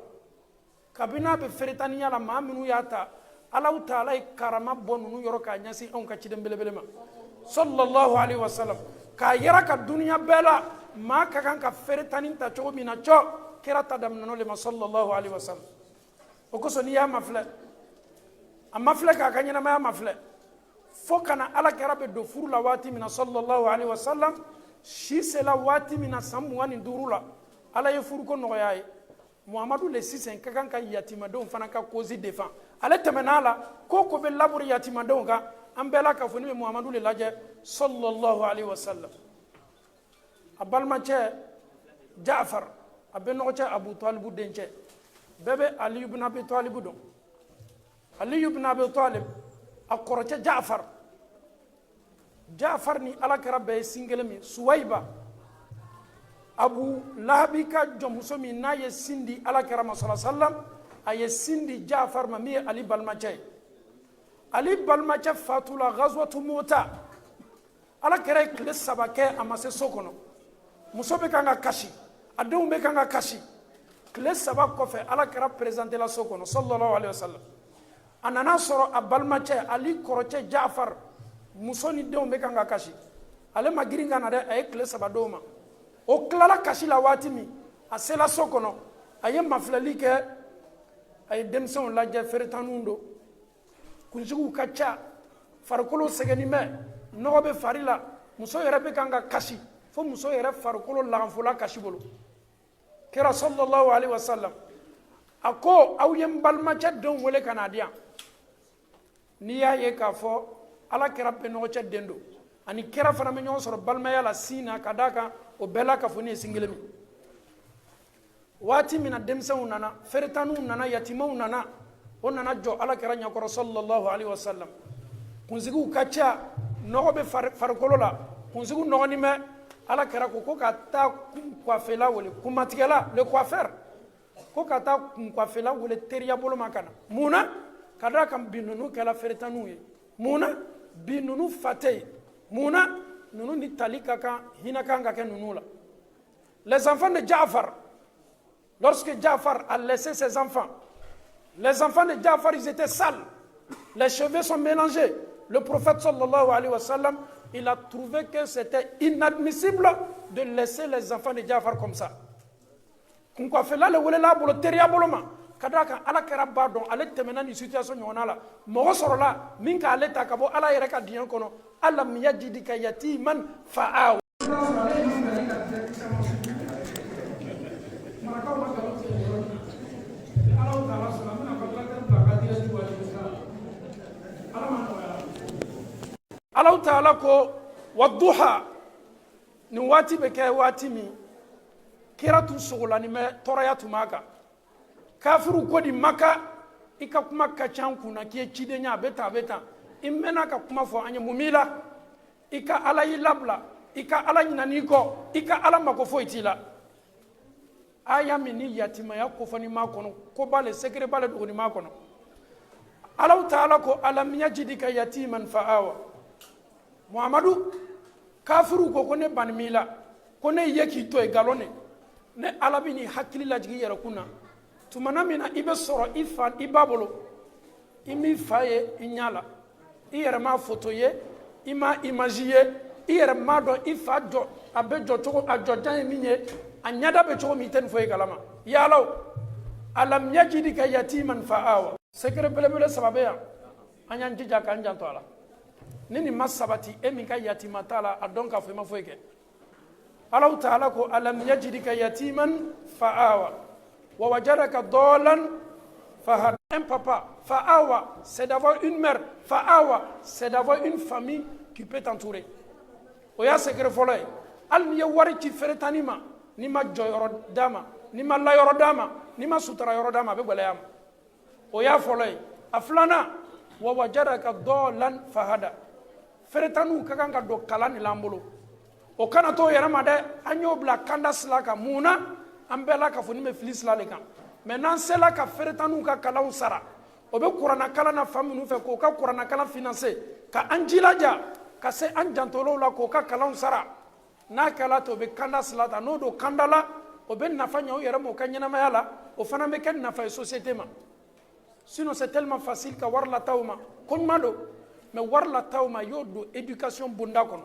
kabini a bɛ feretaniya la maa minnu y'a ta Alahu Taala ye karama bɔ ninnu yɔrɔ k'a ɲɛsin anw ka ciden belebele ma sallallahu alaihi wasallam k'a yira ka duniya bɛɛ la maa ka kan ka feretani ta cogo min na cɔ kira ta daminɛna o le ma sallallahu alaihi wasallam o kosɔn n'i y'a mafilɛ a mafilɛ k'a ka ɲɛnamaya mafilɛ fo kana Ala kɛra bɛ don furu la waati min na sallallahu alaihi wasallam si sela waati min na san 25 la Ala ye furuko nɔgɔya ye Muhamadu le sisan ka kan ka yatimadenw fana ka cause défend ale tɛmɛna a la ko bɛ laburu yatimadenw kan an bɛɛ la k'a fɔ ne bɛ Muhamadu le lajɛ sallallahu alaihi wasallam a balimacɛ Jaafar a bɛ nɔgɔcɛ Abu Talibu dencɛ bɛɛ bɛ Ali ibn Abi Talib dɔn Ali ibn Abi Talib a kɔrɔcɛ Jaafar ni Ala kɛra bɛɛ ye sin kelen min Suwaiba Abu Lahabi ka jɔnmuso min n'a ye sin di Ala kɛra ma sallallahu alaihi wasallam a ye sin di Jaafar ma min ye Ali balimacɛ ye Ali balimacɛ fatula ghazwatu Mu'ta Ala kɛra ye tile 3 kɛ a ma se so kɔnɔ muso bɛ kan ka kasi a denw bɛ kan ka kasi tile 3 kɔfɛ Ala kɛra présenté la so kɔnɔ sallallahu alaihi wasallam a nana sɔrɔ a balimacɛ Ali kɔrɔcɛ Jaafar muso ni denw bɛ kan ka kasi ale ma girin ka na dɛ a ye tile 3 d'o ma o tilala kasi la waati min a sela so kɔnɔ a ye mafilɛli kɛ a ye denmisɛnw lajɛ feretaniw don kunsigiw ka ca farikolo sɛgɛnnen bɛ nɔgɔ bɛ fari la muso yɛrɛ bɛ kan ka kasi fo muso yɛrɛ farikolo laganfola kasi bolo kira sallallahu alaihi wasallam a ko aw ye n balimacɛ denw wele ka n'a di yan n'i y'a ye k'a fɔ Ala kɛra bɛɛ nɔgɔcɛ den don ani kira fana bɛ ɲɔgɔn sɔrɔ balimaya la sin na ka d'a kan o bɛɛ la k'a fɔ ne ye sin kelen min waati min na denmisɛnw nana feretaniw nana yatimaw nana o nana jɔ Ala kɛra ɲɛkɔrɔ sallallahu alaihi wasallam kunsigiw ka ca nɔgɔ bɛ farikolo la kunsigiw nɔgɔnin bɛ Ala kɛra ko ka taa kunkwafela wele kunmatigɛla le coiffeur ko ka taa kunkwafela wele teriya bolo ma ka na mun na ka d'a kan bi ninnu kɛla feretaniw ye mun na bi ninnu fa tɛ yen mun na ninnu ni tali ka kan hinɛ kan ka kɛ ninnu la les enfants de Jaafar lorsque Jaafar a laissé ses enfants les enfants de Jaafar ils étaient sales les cheveux sont mélangés le prophète sallallahu alayhi wa sallam il a trouvé que c'était inadmissible de laisser les enfants de Jaafar comme ça kunkwafela le welela bolo teriya bolo ma ka d'a kan Ala kɛra b'a dɔn ale tɛmɛna nin situation ɲɔgɔnna la mɔgɔ sɔrɔla min k'ale ta ka bɔ Ala yɛrɛ ka diɲɛ kɔnɔ alam yajidika yatiman fa'aw Alahu Taala ko wadduha nin waati bɛ kɛ waati min kira tun sogolanin bɛ tɔɔrɔya tun b'a kan kafiru ko di Maka i ka kuma ka ca an kunna k'i ye ciden ye a bɛ tan a bɛ tan i mɛnna ka kuma fɔ an ye mun b'i la i ka Ala y'i labila i ka Ala ɲinan'i kɔ i ka Ala mako foyi t'i la aya min ni yatimaya kofɔni ma kɔnɔ ko bale secret bale dogoni ma kɔnɔ Allah ta'ala ko alam yajidika yatiman fa'awa Muhammadu kafiru ko ne banmila ko ne yeki to e galone ne ala bi ni hakili lajigi yɛrɛ kunna tumana mina ibe sɔrɔ ifa ibabolo imi faye inyala i yɛrɛ ma photo ye ima image ye i yɛrɛ ma dɔn ifa jɔ a bɛ jɔ cogo a jɔ jan ye min ye a ɲada bɛ cogo min i tɛ nin fɔ i kalama yalaw alam yajidika yatiman fa'awa secret belebele sababu yan an y'an jija k'an janto a la ni nin ma sabati e min ka yatima t'a la a dɔn k'a fɔ i ma foyi kɛ Allah ta'ala ko alam yajidika yatiman fa'awa wa wajadaka dalan fahada. Un papa fa'awa c'est d'avoir une mère, fa'awa c'est d'avoir une famille qui peut t'entourer. O y'a secret fɔlɔ ye hali n'i ye wari ci feretani ma n'i ma jɔyɔrɔ d'a ma n'i ma layɔrɔ d'a ma n'i ma sutura yɔrɔ d'a ma a bɛ gwɛlɛya ma o y'a fɔlɔ ye a filanan wa wajadaka dalan fahada feretaniw ka kan ka don kalan de l'an bolo o kana to yɛrɛ ma dɛ an y'o bila kanda sila kan mun na an bɛɛ la k'a fɔ ni bɛ fili sila de kan mɛ n'an sela ka feretaniw ka kalanw sara o bɛ kuranna kalan na fa minnu fɛ k'o ka kuranna kalan financer ka an jilaja ka se an jantolaw la k'o ka kalanw sara n'a kɛla ten o bɛ kanda sila ta n'o don kanda la o bɛ nafa ɲɛ o yɛrɛ ma o ka ɲɛnamaya la o fana bɛ kɛ nafa ye société ma sinon c'est tellement facile ka wari lata o ma ko ɲuman don mɛ wari lata o ma y'o don éducation bonda kɔnɔ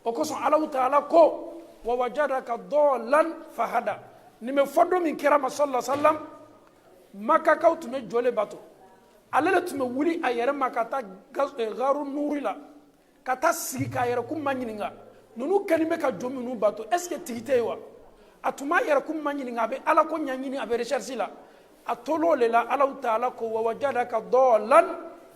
o kosɔn Allah ta'ala ko wa wajadaka dalan fahada nin bɛ fɔ don min kɛra ma sallallahu alaihi wasallam makakaw tun bɛ jɔlen bato ale de tun bɛ wuli a yɛrɛ ma ka taa garu nuri la ka taa sigi k'a yɛrɛ kun ma ɲininka ninnu kɛlen bɛ ka jɔn minnu bato est ce que tigi tɛ yen wa a tun b'a yɛrɛ kun ma ɲininka a bɛ ala ko ɲɛɲini a bɛ recherche la a tol'o le la Allah ta'ala ko wa wajadaka dalan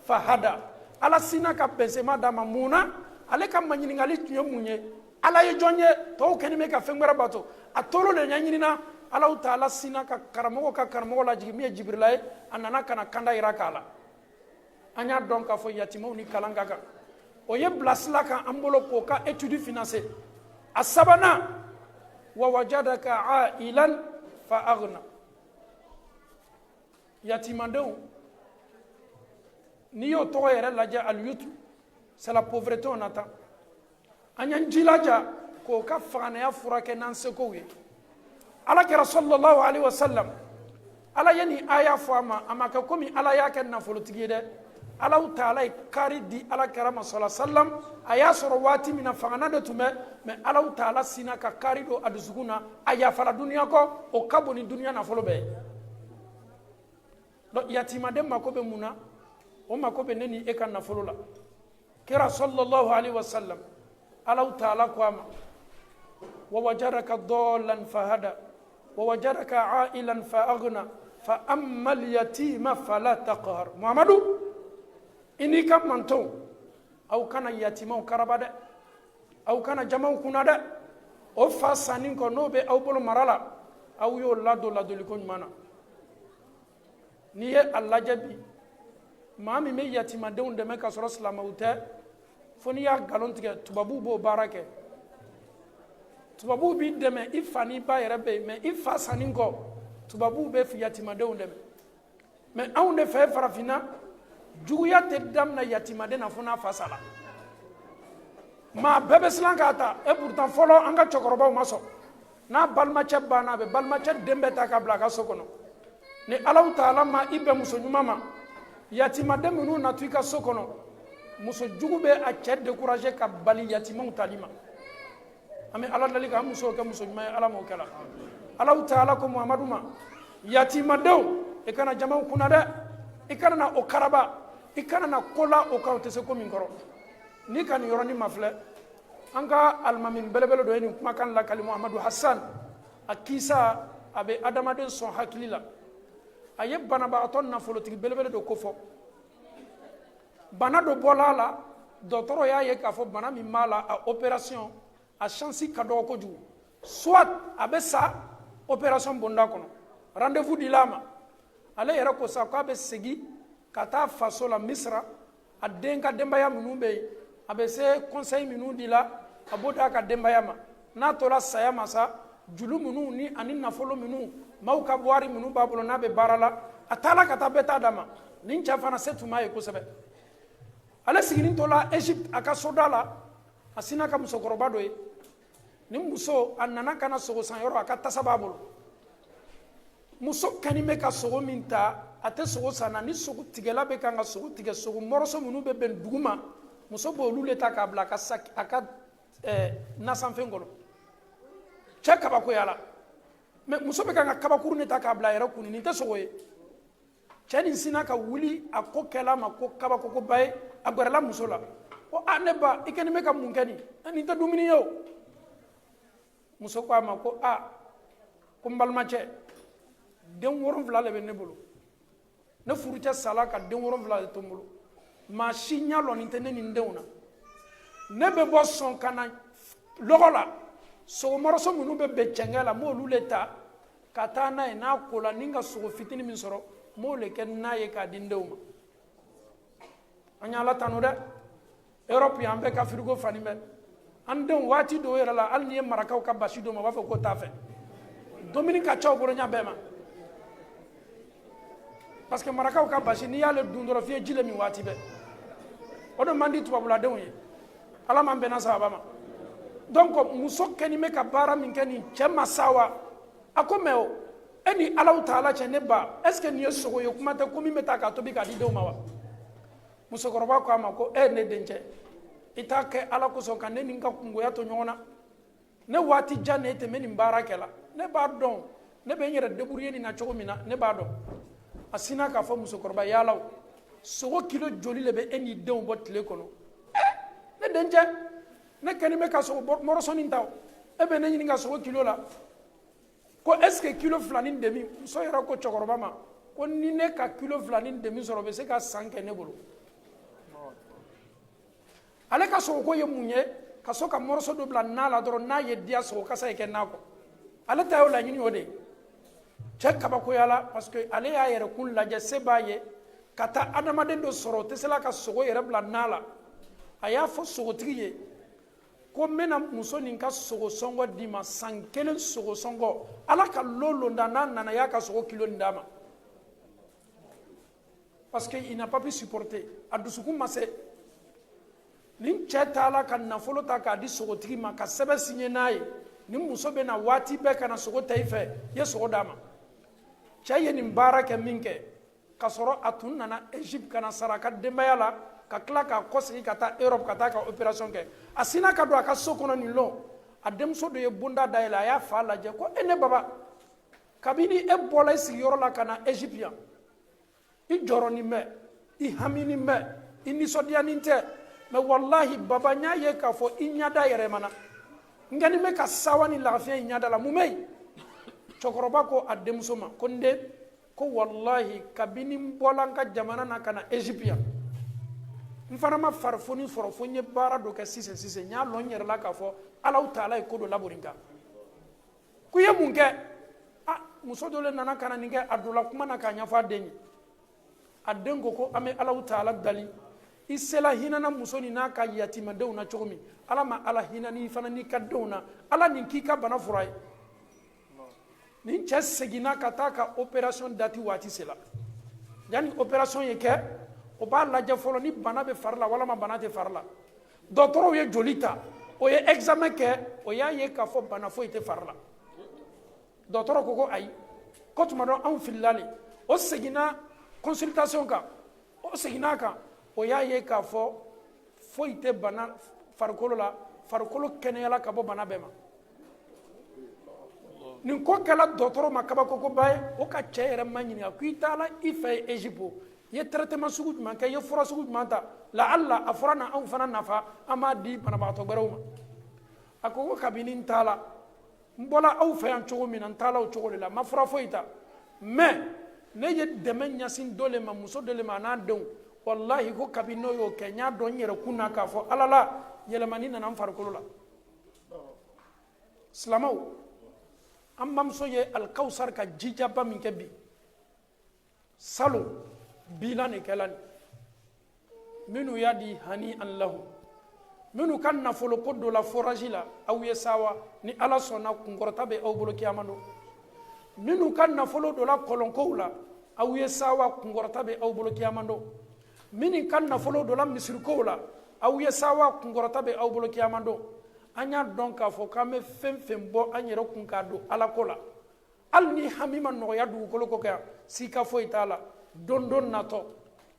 fahada ala sina ka bɛnsema d'a ma mun na ale ka maɲininkali tun ye mun ye ala ye jɔn ye tɔw kɛlen bɛ ka fɛn wɛrɛ bato a tol'o le ɲɛɲinina Allah ta'ala sina ka karamɔgɔ lajigi min ye Jibrila ye a nana ka na kanda yira k'a la an y'a dɔn k'a fɔ yatimaw ni kalan ka kan o ye bilasira kan an bolo k'o ka étude financer a sabanan wa wajadaka ailan fa aghna yatimandenw n'i y'o tɔgɔ yɛrɛ lajɛ al-yutm c'est la pauvreté on attend an y'an jilaja k'o ka faganaya furakɛ n'an sekow ye alakira sallallahu alaihi wasallam ala ye nin aya fɔ a ma kɛ komi ala y'a kɛ nafolotigi ye dɛ Allah ta'ala ye kari di alakira ma sallallahu alaihi wasallam a y'a sɔrɔ waati min na fangana de tun bɛ mais Allah ta'ala sina ka kari don a dusukun na a yafala duniya kɔ o ka bon ni duniya nafolo bɛɛ ye donc yatimaden mako bɛ mun na o mako bɛ ne ni e ka nafolo la kira sallallahu alaihi wasallam Allah ta'ala ko a ma wa wajadaka dalan fahada wa wajadaka ailan fa aghna fa amma al-yatima fala taqhar Muhammadu ini ka manton aw kana yatimaw karaba dɛ aw kana jamaw kunna dɛ o fa sanni kɔ n'o bɛ aw bolo mara la aw y'o ladon ladoliko ɲuman na n'i ye a lajɛ bi maa min bɛ yatimadenw dɛmɛ ka sɔrɔ silamɛw tɛ fo n'i y'a nkalon tigɛ tubabuw b'o baara kɛ tubabuw b'i dɛmɛ i fa n'i ba yɛrɛ bɛ yen mɛ i fa sanni kɔ tubabuw bɛ yatimadenw dɛmɛ mɛ anw de fɛ farafinna juguya tɛ daminɛ yatimaden na fo n'a fa sala maa bɛɛ bɛ siran k'a ta e pourtant fɔlɔ an ka cɛkɔrɔbaw ma sɔn n'a balimacɛ banna a bɛ balimacɛ den bɛɛ ta k'a bila a ka so kɔnɔ ni Allah ta'ala ma i bɛn muso ɲuman ma yatimaden minnu natu i ka so kɔnɔ muso jugu bɛ a cɛ décourager ka bali yatimaw tali ma an bɛ Ala deli k'an musow kɛ muso ɲuman ye Ala m'o kɛ la Allah ta'ala ko Muhamadu ma yatimadenw i kana jamaw kunna dɛ i kana na o karaba i kana na kola o kan o tɛ se ko min kɔrɔ ni ka nin yɔrɔnin ma filɛ an ka alimami belebele dɔ ye nin kumakan lakali Muhamadu Hassan a kisa a bɛ adamaden sɔn hakili la a ye banabagatɔ nafolotigi belebele dɔ ko fɔ bana dɔ bɔla a la dɔgɔtɔrɔ y'a ye k'a fɔ bana min b'a la a opération a chance ka dɔgɔ kojugu soit a bɛ sa opération bonda kɔnɔ rendez-vous dila a ma ale yɛrɛ ko sa k'a bɛ segin ka taa faso la Misra a den ka denbaya minnu bɛ yen a bɛ se conseil minnu dila a b'o d'a ka denbaya ma n'a tora saya ma sa julu minnu ni ani nafolo minnu maaw ka wari minnu b'a bolo n'a bɛ baara la a taala ka taa bɛɛ ta d'a ma nin cɛ fana se tun b'a ye kosɛbɛ ale sigilen tola Egypte a ka soda la a sina ka musokɔrɔba dɔ ye nin muso a nana ka na sogo san yɔrɔ a ka tasa b'a bolo muso kɛnin bɛ ka sogo min ta a tɛ sogo san na ni sogo tigɛla bɛ kan ka sogo tigɛ sogo mɔrɔso minnu bɛ bɛn dugu ma muso b'olu le ta k'a bila a ka nasanfɛn kɔnɔ cɛ kabakoya la mais muso bɛ kan ka kabakuru ne ta k'a bila a yɛrɛ kun nin tɛ sogo ye cɛ nin sina ka wuli a ko kɛla ma ko kabakokoba ye a gɛrɛla muso la ko ne ba i kɛlen bɛ ka mun kɛ nin tɛ dumuni ye o muso ko a ma ko ko n balimacɛ den 7 de bɛ ne bolo ne furucɛ sala ka den 7 de to n bolo maa si ɲɛ lɔnni tɛ ne ni n denw na ne bɛ bɔ sɔn ka na lɔgɔ la sogomɔrɔso minnu bɛ bɛn cɛngɛ la n b'olu le ta ka taa n'a ye n'a ko la ni n ka sogo fitinin min sɔrɔ n b'o le kɛ n'a ye k'a di n denw ma an ye ala tanu dɛ Europe yan bɛɛ ka frigo fani bɛ an denw waati dɔw yɛrɛ la hali n'i ye marakaw ka basi d'o ma u b'a fɔ k'o t'a fɛ dumuni ka ca o bolo ɲɛ bɛɛ ma parce que marakaw ka basi n'i y'ale dun dɔrɔn f'i ye ji le min waati bɛɛ o de man di tubabuladenw ye ala m'an bɛnna sababa ma donc muso kɛnin bɛ ka baara min kɛ nin cɛ ma sa wa a ko mais o e ni alaw taala cɛ ne ba est ce que nin ye sogo ye kuma tɛ ko min bɛ taa k'a tobi k'a di denw ma wa musokɔrɔba ko a ma ko ne dencɛ i t'a kɛ ala kosɔn ka ne ni n ka kungoya to ɲɔgɔn na ne waati jan ne tɛmɛ nin baara kɛ la ne b'a dɔn ne bɛ n yɛrɛ débrouiller nin na cogo min na ne b'a dɔn a sina k'a fɔ musokɔrɔba yalaw sogo kilo joli le bɛ e n'i denw bɔ tile kɔnɔ ne dencɛ ne kɛlen bɛ ka sogo mɔrɔsɔni ta e bɛ ne ɲini ka sogo kilo la ko est ce que kilo 2.5 muso yɛrɛ ko cɛkɔrɔba ma ko ni ne ka kilo 2.5 sɔrɔ o bɛ se ka san kɛ ne bolo ale ka sogo ko ye mun ye ka so ka mɔrɔso dɔ bila na la dɔrɔn n'a ye diya sogo kasa ye kɛ na kɔ ale ta y'o laɲini o de ye cɛ kabakoya la parce que ale y'a yɛrɛ kun lajɛ se b'a ye ka taa adamaden dɔ sɔrɔ o tɛ se la ka sogo yɛrɛ bila na la a y'a fɔ sogotigi ye ko n bɛna muso nin ka sogo sɔngɔ d'i ma san 1 sogo sɔngɔ ala ka lolonda n'a nana y'a ka sogo kilo nin d'a ma parce que il n'a pas pu supporter a dusukun ma se nin cɛ taala ka nafolo ta k'a di sogotigi ma ka sɛbɛn signé n'a ye ni muso bɛ na waati bɛɛ ka na sogo ta i fɛ i ye sogo d'a ma cɛ ye nin baara kɛ min kɛ ka sɔrɔ a tun nana Egypte ka na sara a ka denbaya la ka tila k'a kɔsegi ka taa Europe ka taa ka opération kɛ a sina ka don a ka so kɔnɔ nin lon a denmuso dɔ ye bonda dayɛlɛ a y'a fa lajɛ ko ne baba kabini e bɔra i sigiyɔrɔ la ka na Egypte yan i jɔrɔnin bɛ i haminin bɛ i nisɔndiyanin tɛ mais wallahi baba n y'a ye k'a fɔ i ɲada yɛrɛmana n kɛlen bɛ ka sawa ni lafiya i ɲada la mun bɛ yen cɛkɔrɔba ko a denmuso ma ko n den ko wallahi kabini n bɔra n ka jamana na ka na Egypte yan n fana ma farifoni sɔrɔ fo n ye baara dɔ kɛ sisan n y'a lɔn n yɛrɛ la k'a fɔ alaw taala ye ko dɔ labori n kan ko i ye mun kɛ muso dɔ le nana ka na nin kɛ a donna kuma na k'a ɲɛfɔ a den ye a den ko an bɛ alaw taala dali i sela hinana muso ni n'a ka yatimadenw na cogo min ala ma ala hinani fana n'i ka denw na ala nin k'i ka bana fura ye nin cɛ seginna ka taa ka opération dati waati sela yanni opération ye kɛ o b'a lajɛ fɔlɔ ni bana bɛ fari la walama bana tɛ fari la dɔgɔtɔrɔw ye joli ta o ye examen kɛ o y'a ye k'a fɔ bana foyi tɛ fari la dɔgɔtɔrɔ ko ayi ko tuma dɔ anw filila le o seginna consultation kan o seginna kan o y'a ye k'a fɔ foyi tɛ bana farikolo la farikolo kɛnɛyala ka bɔ bana bɛɛ ma nin ko kɛla dɔgɔtɔrɔ ma kabakokoba ye o ka cɛ yɛrɛ ma ɲininka ko i taala i fɛ Egypte i ye traitement sugu jumɛn kɛ i ye fura sugu jumɛn ta la'alla a fura na anw fana nafa an b'a di banabagatɔ wɛrɛw ma a ko kabini n taala n bɔra aw fɛ yan cogo min na n taala o cogo de la n ma fura foyi ta mais ne ye dɛmɛ ɲɛsin dɔ le ma muso dɔ le ma a n'a denw wallahi ko kabini n'o y'o kɛ n y'a dɔn n yɛrɛ kun na k'a fɔ ala la yɛlɛmani nana n farikolo la silamɛw an bamuso ye alikawusari ka jijaba min kɛ bi salon bilan de kɛla nin minnu y'a di hani an lahu minnu ka nafolo ko dɔ la forage la aw ye sawa ni ala sɔnna kunkɔrɔta bɛ aw bolo kiyama don minnu ka nafolo dɔ la kɔlɔnkow la aw ye sawa kunkɔrɔta bɛ aw bolo kiyama don minnu ka nafolo dɔ la misirikow la aw ye sawa kunkɔrɔta bɛ aw bolo kiyama don an y'a dɔn k'a fɔ k'an bɛ fɛn fɛn bɔ an yɛrɛ kun k'a don ala ko la hali ni hami ma nɔgɔya dugukolo ko kan sika foyi t'a la don dɔ natɔ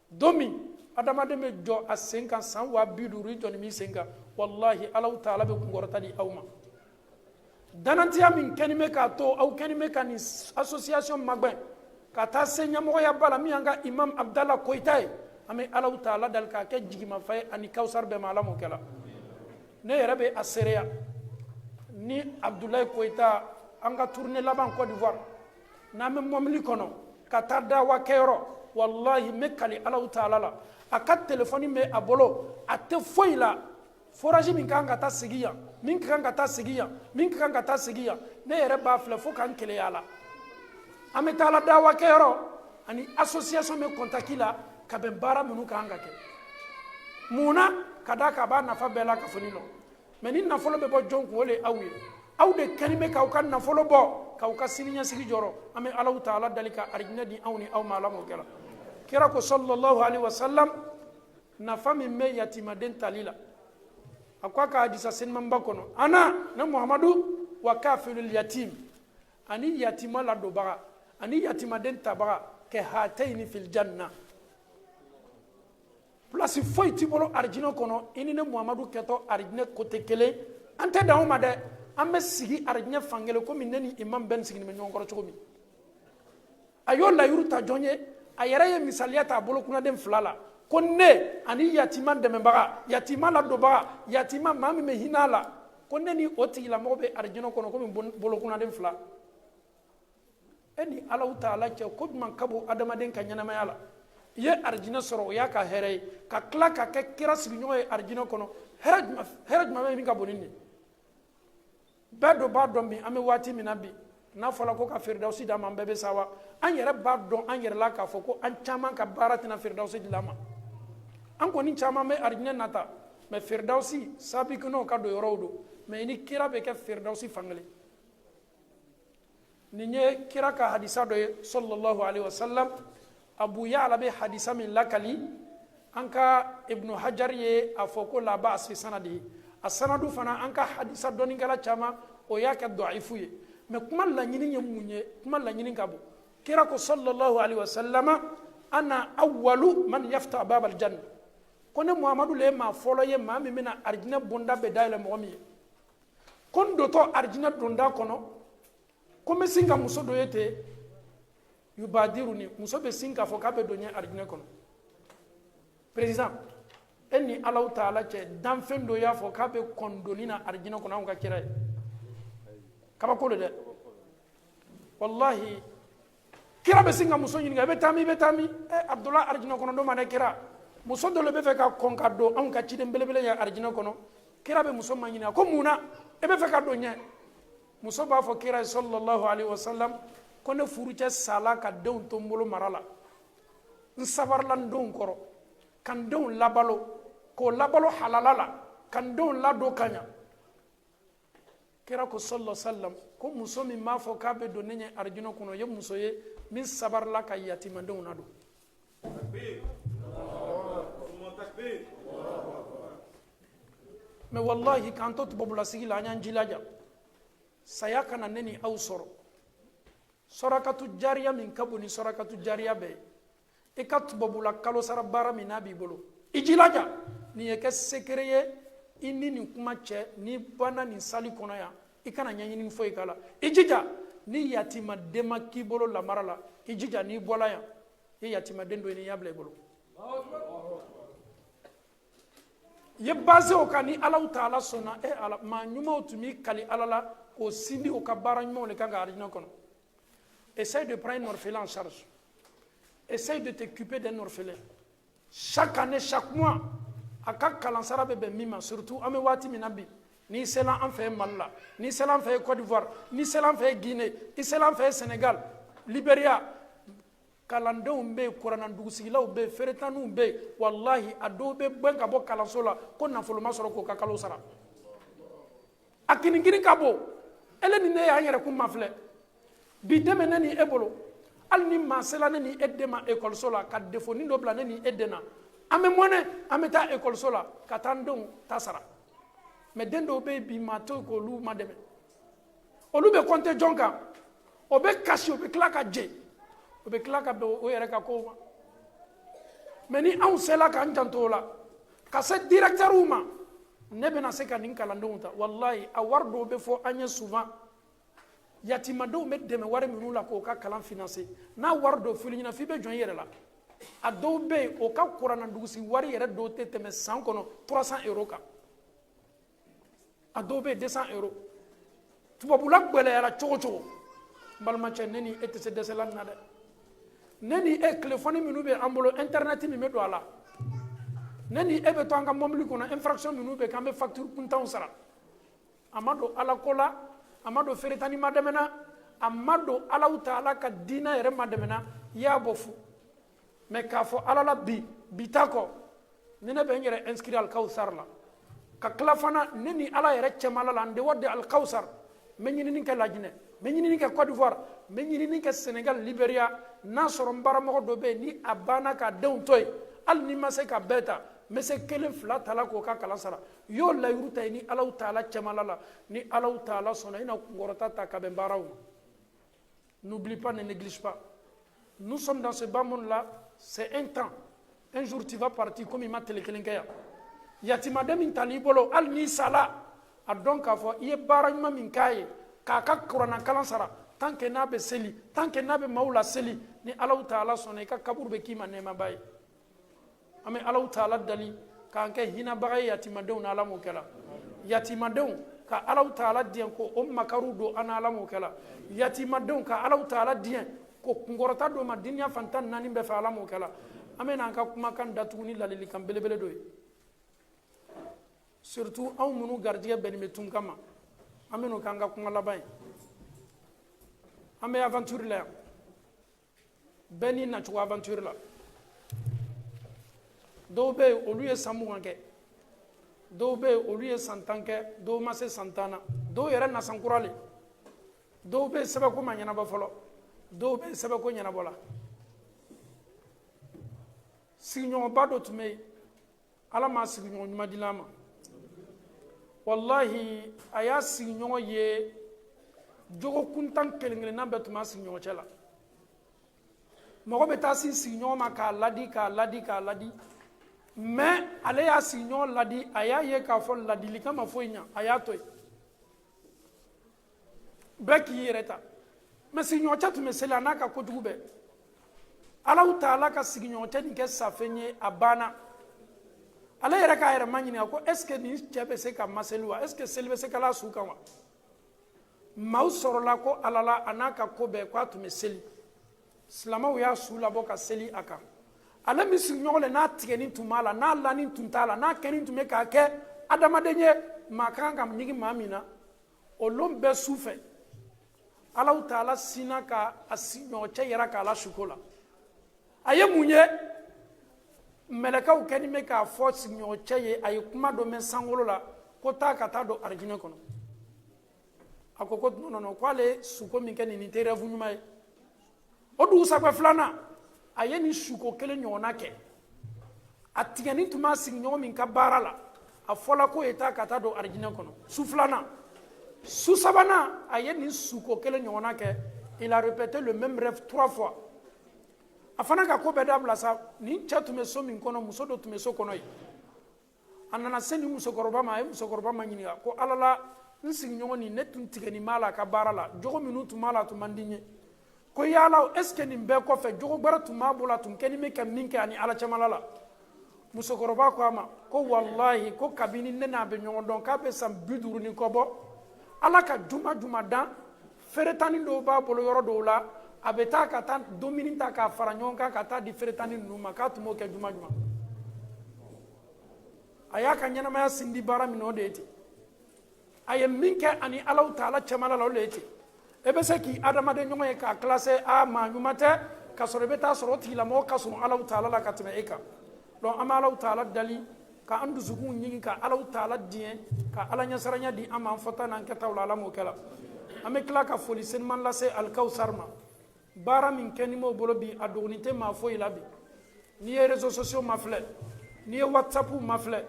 don min adamaden bɛ jɔ a sen kan san 50,000 i jɔni min sen kan wallahi alahu taala bɛ kunkɔrɔta di aw ma danantiya min kɛni bɛ k'a to aw kɛni bɛ ka nin association magɛn ka taa se ɲɛmɔgɔya ba la min y'an ka imam abdallah koyita ye an bɛ alahu taala dali k'a kɛ jigimafa ye ani kawusari bɛɛ ma ala m'o kɛla ne yɛrɛ bɛ a seereya ni abdulayi koyita an ka tournée laban Côte d'Ivoire n'an bɛ mɔbili kɔnɔ ka taa dawa kɛyɔrɔ wallahi n bɛ kali alahu taala la a ka telefɔni bɛ a bolo a tɛ foyi la forage min kan ka taa sigi yan min kan ka taa sigi yan min kan ka taa sigi yan ne yɛrɛ b'a filɛ fo k'an keleya a la an bɛ taa la dawa kɛyɔrɔ ani association bɛ contacti la ka bɛn baara minnu kan ka kɛ munna ka da k'a b'a nafa bɛɛ la kafoni lɔ mɛ ni nafolo bɛ bɔ jɔn kun o de aw ye aw de kɛni bɛ k'aw ka nafolo bɔ k'aw ka siniɲɛsigi jɔrɔ an bɛ alahu taala dali ka arijinɛ di anw ni aw ma ala m'o kɛla kira ko sallallahu alaihi wasallam nafa min bɛ yatimaden tali la a ko a ka hadisa senimanba kɔnɔ ana ne muhamadu wa kafilul yatim ani yatima ladonbaga ani yatimaden tabaga kɛ hatayini fil janna place foyi t'i bolo arijinɛ kɔnɔ i ni ne muhamadu kɛtɔ arijinɛ kote kelen an tɛ dan o ma dɛ an bɛ sigi arijinɛ fankelen komi ne ni imam bɛɛ sigilen bɛ ɲɔgɔn kɔrɔ cogo min a y'o layiru ta jɔn ye a yɛrɛ ye misaliya ta a bolo kunaden 2 la ko ne ani yatima dɛmɛbaga yatima ladonbaga yatima maa min bɛ hinɛ a la ko ne ni o tigilamɔgɔ bɛ arijinɛ kɔnɔ komi bolo kunaden 2 e ni alahu taala cɛ ko jumɛn ka bon adamaden ka ɲɛnamaya la i ye arijinɛ sɔrɔ o y'a ka hɛrɛ ye ka tila ka kɛ kira sigiɲɔgɔn ye arijinɛ kɔnɔ hɛrɛ jumɛn bɛ min ka bon ni nin bɛɛ dɔ b'a dɔn bi an bɛ waati min na bi n'a fɔra ko ka firidawusi d'a ma an bɛɛ bɛ sa wa an yɛrɛ b'a dɔn an yɛrɛ la k'a fɔ ko an caman ka baara tɛna firidawusi dilan ma an kɔni caman bɛ arijinɛ nata mɛ firidawusi sabikinɛw ka don yɔrɔw don mɛ i ni kira bɛ kɛ firidawusi fankelen nin ye kira ka hadisa dɔ ye sallallahu alaihi wasallam abu ya'la bɛ hadisa min lakali an ka ibnu hajar ye a fɔ ko la ba'as fi sanadi a sanadu fana an ka hadisa dɔnnikɛla caman o y'a kɛ dɔifu ye mɛ kuma laɲini ye mun ye kuma laɲini ka bon kira ko sallallahu alaihi wasallam ana awwalu man yafta bab aljanna ko ne muhamadu le maa fɔlɔ ye maa min bɛna arijinɛ bonda bɛ dayɛlɛ mɔgɔ min ye ko n dotɔ arijinɛ donda kɔnɔ ko n bɛ sin ka muso dɔ ye ten yubadiruni muso bɛ sin k'a fɔ k'a bɛ don ɲɛ arijinɛ kɔnɔ président e ni alahu taala cɛ danfɛn dɔ y'a fɔ k'a bɛ kɔn donni na arijinɛ kɔnɔ anw ka kira ye kabako le dɛ wallahi kira bɛ sin ka muso ɲininka i bɛ taa min i bɛ taa min abdulayi arijinɛ kɔnɔ don ma ne kira muso dɔ le bɛ fɛ ka kɔn ka don anw ka ciden belebele ye arijinɛ kɔnɔ kira bɛ muso ma ɲininka ko mun na e bɛ fɛ ka don ɲɛ muso b'a fɔ kira ye sallallahu alaihi wasallam ko ne furucɛ sala ka denw to n bolo mara la n sabarila n denw kɔrɔ ka n denw labalo k'o labalo halala la ka n denw ladon ka ɲa kira ko sallallahu alaihi wasallam ko muso min b'a fɔ k'a bɛ don ne ɲɛ arijinɛ kɔnɔ ye muso ye min sabarila ka yatimadenw ladon mɛ wallahi k'an to tubabulasigi la an y'an jilaja saya kana ne ni aw sɔrɔ sɔrakatu jariya min ka bon ni sɔrakatu jariya bɛɛ ye i ka tubabula kalosara baara min n'a b'i bolo i jilaja nin ye kɛ sekere ye i ni nin kuma cɛ n'i banna nin sali kɔnɔ yan i kana ɲɛɲini foyi k'a la i jija ni yatimaden ma k'i bolo lamara la i jija n'i bɔla yan i ye yatimaden dɔ ye n'i y'a bila i bolo i ye base o kan ni alahu taala sɔnna ala maa ɲumanw tun b'i kali ala la k'o sindi o ka baara ɲumanw le kan ka arijinɛ kɔnɔ essaye de prendre un orphelin en charge essaye de t'occuper d'un orphelin chaque année chaque mois a ka kalansara bɛ bɛn min ma surtout an bɛ waati min na bi n'i sela an fɛ Mali la n'i sela an fɛ Côte d'Ivoire n'i sela an fɛ Guinée i sela an fɛ Sénégal Libéria kalandenw be kuranandugusigilaw be feretanniw be wallahi a dɔw be bɛn ka bɔ kalanso la ko nafolo ma sɔrɔ k'o ka kalo sara a kinigirin ka bon ele ni ne y'an yɛrɛ kun ma filɛ bi dɛmɛ ne ni e bolo hali ni maa sela ne ni e den ma ekɔliso la ka defoni dɔ bila ne ni e den na an bɛ mɔnɛ an bɛ taa ekɔliso la ka taa an denw ta sara mɛ den dɔw bɛ yen bi maa to k'olu ma dɛmɛ olu bɛ kɔnte jɔn kan o bɛ kasi o bɛ tila ka jɛ o bɛ tila ka bɛn o yɛrɛ ka kow ma mɛ ni anw sela k'an janto o la ka se directeurs ma ne bɛna se ka nin kalandenw ta wallahi a wari dɔw bɛ fɔ an ye souvent yatimadenw bɛ dɛmɛ wari minnu la k'o ka kalan financer n'a wari dɔ fili ɲɛna f'i bɛ jɔn i yɛrɛ la a dɔw bɛ yen o ka kurannadugusi wari yɛrɛ dɔw tɛ tɛmɛ san kɔnɔ 300 euros kan a dɔw bɛ yen 200 euros tubabula gbɛlɛyara cogo cogo n balimacɛ ne ni e tɛ se dɛsɛla nin na dɛ ne ni e telefɔni minnu bɛ an bolo internet min bɛ don a la ne ni e bɛ to an ka mobili kɔnɔ infraction minnu bɛ k'an bɛ facture kuntanw sara a ma don ala ko la a ma don feretani ma dɛmɛna a ma don alaw ta ala ka diinɛ yɛrɛ ma dɛmɛna i y'a bɔ fu mɛ k'a fɔ ala la bi ta kɔ ni ne bɛ n yɛrɛ inscrit alikawusar la ka tila fana ne ni ala yɛrɛ cɛmala la n dewɔ de alikawusar n bɛ ɲinini kɛ lajinɛ n bɛ ɲinini kɛ Côte d'Ivoire n bɛ ɲinini kɛ Sénégal Libéria n'a sɔrɔ n baramɔgɔ dɔ bɛ yen ni a banna k'a denw to yen hali ni ma se ka bɛɛ ta n bɛ se 1 2 ta la k'o ka kalan sara i y'o layiru ta yen ni alaw taala cɛmala la ni alaw taala sɔnna i na kunkɔrɔta ta ka bɛn baaraw ma n'oublie pas ne néglige pas nous sommes dans ce bas monde là c'est un temps un jour tu vas partir comme i ma tele kelen kɛ yan yatimaden min tali i bolo hali n'i sala a dɔn k'a fɔ i ye baara ɲuman min k'a ye k'a ka kuranna kalan sara tant que n'a bɛ seli tant que n'a bɛ maaw la seli ni alaw taala sɔnna i ka kaburu bɛ k'i ma nɛɛmaba ye an bɛ alaw taala dali k'an kɛ hinɛbaga ye yatimadenw na ala m'o kɛ la yatimadenw ka alaw taala diɲɛ ko o makaru don an na ala m'o kɛ la yatimadenw ka alaw taala diɲɛ ko kunkɔrɔta dɔ ma duniya fantan 4 bɛɛ fɛ ala m'o kɛ la an bɛ n'an ka kumakan datugu ni ladilikan belebele dɔ ye surtout anw minnu garijɛgɛ bɛnnen bɛ tun kama an bɛ n'o k'an ka kuma laban ye an bɛ aventure la yan bɛɛ n'i nacogo aventure la dɔw bɛ yen olu ye san 20 kɛ dɔw bɛ yen olu ye san 10 kɛ dɔw ma se san 10 na dɔw yɛrɛ nasankura le dɔw bɛ yen sɛbɛnko ma ɲɛnabɔ fɔlɔ dɔw bɛ yen sɛbɛnko ɲɛnabɔ la sigiɲɔgɔnba dɔ tun bɛ yen ala m'a sigiɲɔgɔn ɲuman di a ma wallahi a y'a sigiɲɔgɔn ye jogo kuntan kelen-kelenna bɛɛ tun b'a sigiɲɔgɔn cɛ la mɔgɔ bɛ taa si sigiɲɔgɔn ma k'a ladi mais ale y'a sigiɲɔgɔn ladi a y'a ye k'a fɔ ladilikan ma foyi ɲa a y'a to yen bɛɛ k'i yɛrɛ ta mais sigiɲɔgɔn cɛ tun bɛ seli a n'a ka kojugu bɛɛ alaw taala ka sigiɲɔgɔn cɛ nin kɛ safɛn ye a banna ale yɛrɛ k'a yɛrɛ ma ɲininka ko est ce que nin cɛ bɛ se ka maseli wa est ce que seli bɛ se ka la su kan wa maaw sɔrɔla ko ala la a n'a ka ko bɛɛ k'a tun bɛ seli silamɛw y'a su labɔ ka seli a kan ale min sigiɲɔgɔn le n'a tigɛni tun b'a la n'a lani tun t'a la n'a kɛni tun bɛ k'a kɛ adamaden ye maa kan ka ɲigi maa min na o lon bɛɛ su fɛ alaw taala sinna ka a sigiɲɔgɔn cɛ yɛrɛ k'a la suko la a ye mun ye mɛlɛkɛw kɛni bɛ k'a fɔ sigiɲɔgɔn cɛ ye a ye kuma dɔ mɛn sankolo la ko taa ka taa don arijinɛ kɔnɔ a ko non k'ale suko min kɛ nin tɛ rêve ɲuman ye o dugusajɛ filanan a ye nin suko kelen ɲɔgɔnna kɛ a tigɛni tun b'a sigiɲɔgɔn min ka baara la a fɔla k'o ye taa ka taa don arijinɛ kɔnɔ su filanan su sabanan a ye nin suko kelen ɲɔgɔnna kɛ il a répété le même rêve 3 fois a fana ka ko bɛɛ dabila sa nin cɛ tun bɛ so min kɔnɔ muso dɔ tun bɛ so kɔnɔ yen a nana se nin musokɔrɔba ma a ye musokɔrɔba ma ɲininka ko ala la n sigiɲɔgɔn nin ne tun tigɛni b'a la a ka baara la jogo minnu tun b'a la a tun man di n ye ko yala est ce que nin bɛɛ kɔfɛ jogo gbɛrɛ tun b'a bolo a tun kɛni bɛ ka min kɛ ani ala cɛmala la musokɔrɔba ko a ma ko wallahi ko kabini ne n'a bɛ ɲɔgɔn dɔn k'a bɛ san 50 ni kɔ bɔ ala ka juma dan feretani dɔw b'a bolo yɔrɔ dɔw la a bɛ taa ka taa domini ta k'a fara ɲɔgɔn kan ka taa di feretani ninnu ma k'a tun b'o kɛ juma a y'a ka ɲɛnamaya sindi baara min o de ye ten a ye min kɛ ani alaw taala cɛmala la o de ye ten e bɛ se k'i adamaden ɲɔgɔn ye k'a classé a maa ɲuman tɛ k'a sɔrɔ i bɛ taa sɔrɔ o tigilamɔgɔ ka surun Alahu Taala la ka tɛmɛ e kan. Donc an bɛ Alahu Taala dali ka an dusukun ɲini ka Alahu Taala diɲɛ ka Ala ɲɛsaranya di an ma an fɔta n'an kɛtaw la Ala m'o kɛ la. An bɛ tila ka foli senuman lase Alikawusari ma. Baara min kɛ ni m'o bolo bi a dɔgɔnin tɛ maa foyi la bi. N'i ye réseaux sociaux mafilɛ, n'i ye WhatsApp mafilɛ,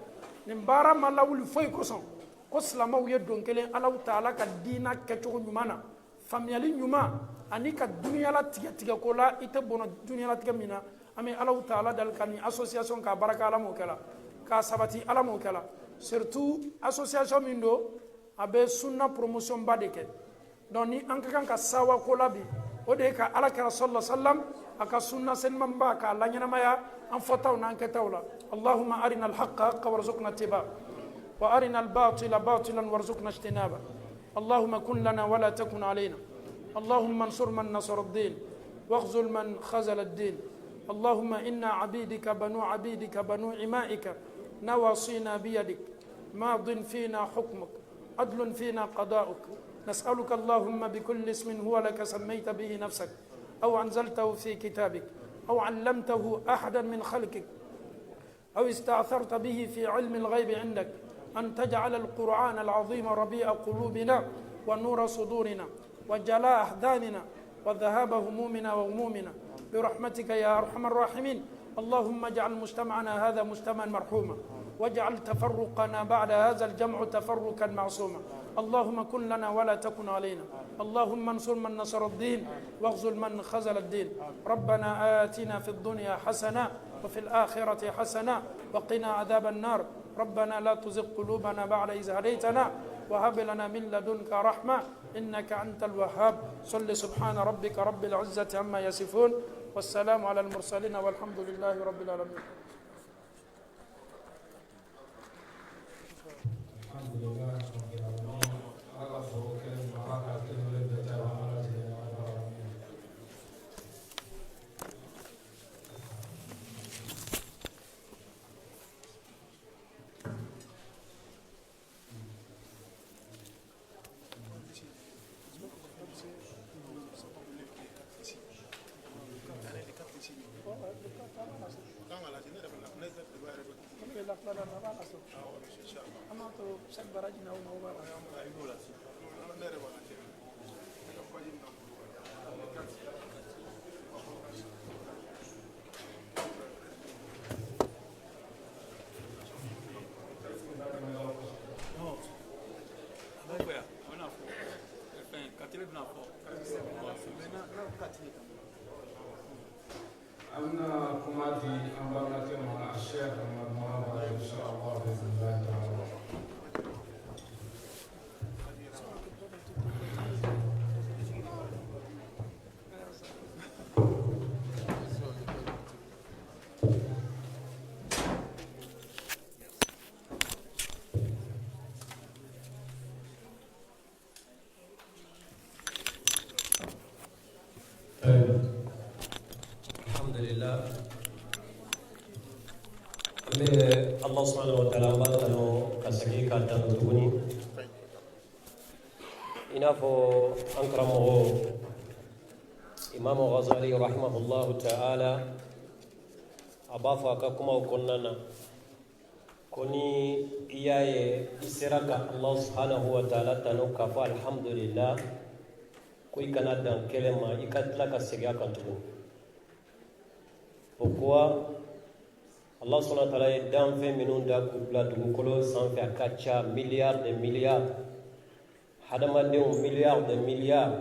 nin baara ma lawuli foyi kosɔn ko silamɛw ye don kelen Alahu Taala ka diina kɛcogo ɲuman na, faamuyali ɲuman ani ka duniyalatigɛ tigɛ ko la i tɛ bɔnɔ duniyalatigɛ min na. An bɛ Alahu Taala dali ka nin association k'a barika Ala m'o kɛ la, k'a sabati Ala m'o kɛ la. Surtout association min don a bɛ sunna promotion ba de kɛ. Donc ni an ka kan ka sawa ko la bi o de ye ka Alakira sallallahu alaihi wasallam a ka sunna senuman ba k'a la ɲɛnamaya an fɔtaw n'an kɛtaw la. Allahumma arina al-haqqa haqqa warzuqna ittiba'a wa arina al-batila batilan warzuqna ijtinaba. Allahumma kun lana wa la takun alayna. Allahumma ansur man nasara ad-din wakhzul man khazala ad-din. اللهم إنا عبيدك بنو عبيدك بنو إمائك نواصينا بيدك ماض فينا حكمك عدل فينا قضاؤك نسألك اللهم بكل اسم هو لك سميت به نفسك أو أنزلته في كتابك أو علمته أحدا من خلقك أو استأثرت به في علم الغيب عندك أن تجعل القرآن العظيم ربيع قلوبنا ونور صدورنا وجلاء أحزاننا وذهاب همومنا وغمومنا برحمتك يا أرحم الراحمين. اللهم اجعل مجتمعنا هذا مجتمعا مرحوما واجعل تفرقنا بعد هذا الجمع تفرقا معصوما. اللهم كن لنا ولا تكن علينا. اللهم انصر من نصر الدين واخذل من خذل الدين. ربنا آتنا في الدنيا حسنة وفي الآخرة حسنة وقنا عذاب النار. ربنا لا تزغ قلوبنا بعد إذ هديتنا وهب لنا من لدنك رحمة إنك أنت الوهاب. صل سبحان ربك رب العزة عما يصفون والسلام على المرسلين والحمد لله رب العالمين. الحمد لله رب العالمين. على فوق المعركة التي عملت أنا كمادي أمبارح مع الشيخ محمد إن شاء الله بإذن الله تعالى. Allah subhanahu wa ta'ala barkano kasagi ka tan tuguni inafo ankramo Imam Ghazali rahimahullahu ta'ala abafa ka kuma konnana koni iyaye isiraka Allah subhanahu wa ta'ala tanu kafa alhamdulillah ko ikana dan kelema ikatla kasagi ka tuguni pourquoi Allah subhanahu wa ta'ala est dans 20 minutes d'akubla dugukolo sanfɛ a ka ca milliards de milliards hadamadenw milliards de milliards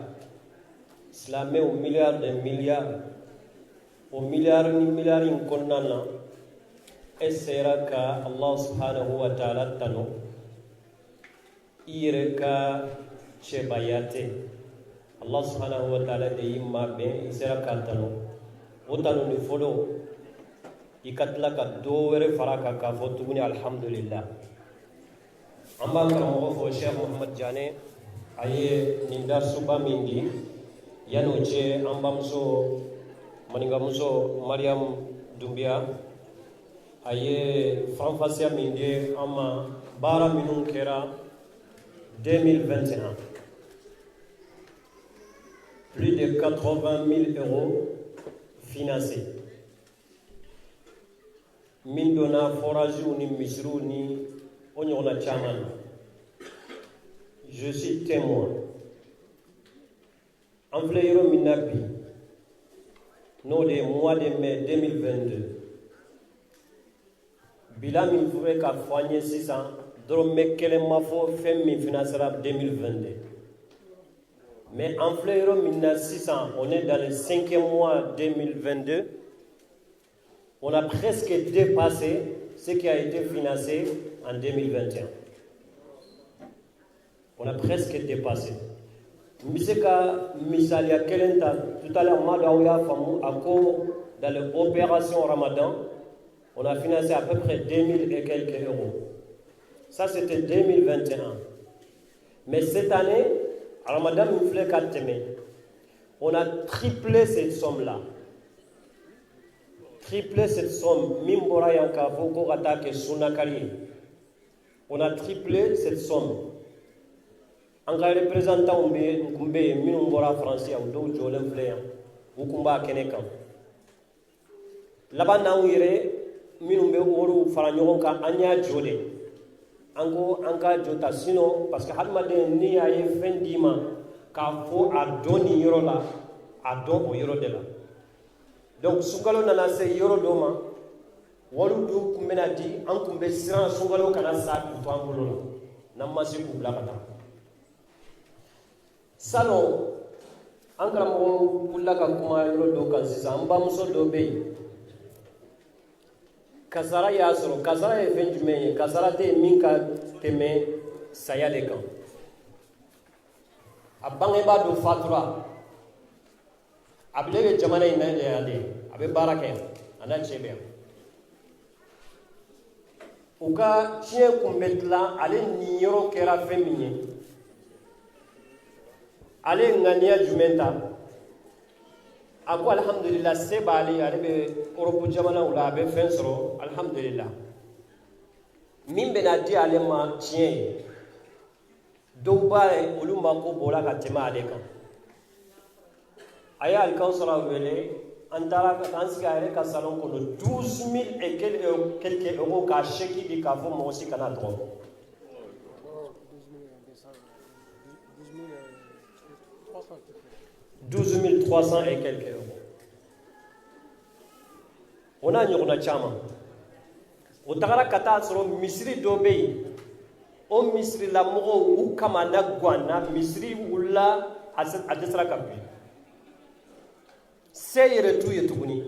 silamɛw milliards de milliards o milliards ni milliards in kɔnɔna na e sera ka Allah subhanahu wa ta'ala tanu i yɛrɛ ka cɛbaya tɛ Allah subhanahu wa ta'ala de y'i mabɛn i sera ka tanu o tanu ni fɔlɔ ikatla ka dowere faraka ka fo tuguni alhamdulillah amba karamɔgɔ fo Cheikh Muhammad Jane aye nin darsuba min di yano cɛ an bamuso maningamuso Mariam Dumbiya aye fanfasiya min di an ma baara minnu kɛra 2021 plus de 80 000 euros financé min donna forage ni misru ni o ɲɔgɔnna caman na. Je suis témoin. En filɛ yɔrɔ min na bi n'o de ye mois de mai 2022 bilan min fɛ ka fɔ an ye sisan dɔrɔmɛ kelen ma fɔ fɛn min financera 2022. Mais en filɛ yɔrɔ min na sisan on est dans le 5e mois 2022. On a presque dépassé ce qui a été financé en 2021. On a presque dépassé. Miseka Misalia Kelenta, tout à l'heure, Madaouya Famou, dans l'opération Ramadan, on a financé à peu près 2000 et quelques euros. Ça, c'était 2021. Mais cette année, Ramadan Moufle Kateme, on a triplé cette somme-là. Triplé cette somme. Mimbora Yanka Foko Ratake Sunakari. On a triplé cette somme. En cas de représentant Mkumbe, Minumbora français, ou d'autres Jolem Flair, Ukumba Kenekam. Là-bas, Naouire, Minumbe Oru, Faranyoka, Anya Jode. Anka Jota, sinon, parce que Hadmade ni a fait Dima, car faut à donner Yorola, à don au Yorodela. Donc, Sungalo Nana se Yorodoma, Waludu Kumenadi, Ankumbe Siran Sungalo Kanasa, Tuambolo, Namasi Kublakata. Salon, an karamɔgɔ wulila ka kuma yɔrɔ dɔ kan sisan an bamuso dɔ bɛ yen kasara y'a sɔrɔ kasara ye fɛn jumɛn ye kasara tɛ min ka tɛmɛ saya de kan a bangebaa dɔ fatura a bɛ jamana in na yan de a bɛ baara kɛ yan a n'a cɛ bɛ yan u ka tiɲɛ kun bɛ dilan ale ni yɔrɔ kɛra fɛn min ye ale ŋaniya jumɛn ta a ko alhamdulillah se b'ale ale bɛ Europe jamanaw la a bɛ fɛn sɔrɔ alhamdulillah min bɛna di ale ma tiɲɛ ye dɔw b'a ye olu mako bɔra ka tɛmɛ ale kan a ye alikawusara wele an taara an sigi a yɛrɛ ka salon kɔnɔ 12 000 et quelques euros k'a chèque di k'a fɔ mɔgɔ si kana tɔgɔ fɔ 12 300 et quelques euros. On a ɲɔgɔnna caman. O tagara ka taa sɔrɔ misiri dɔ bɛ yen. O misirilamɔgɔw u kamana ganna misiri wulila a dɛsɛra ka bin. Se yɛrɛ t'u ye tuguni.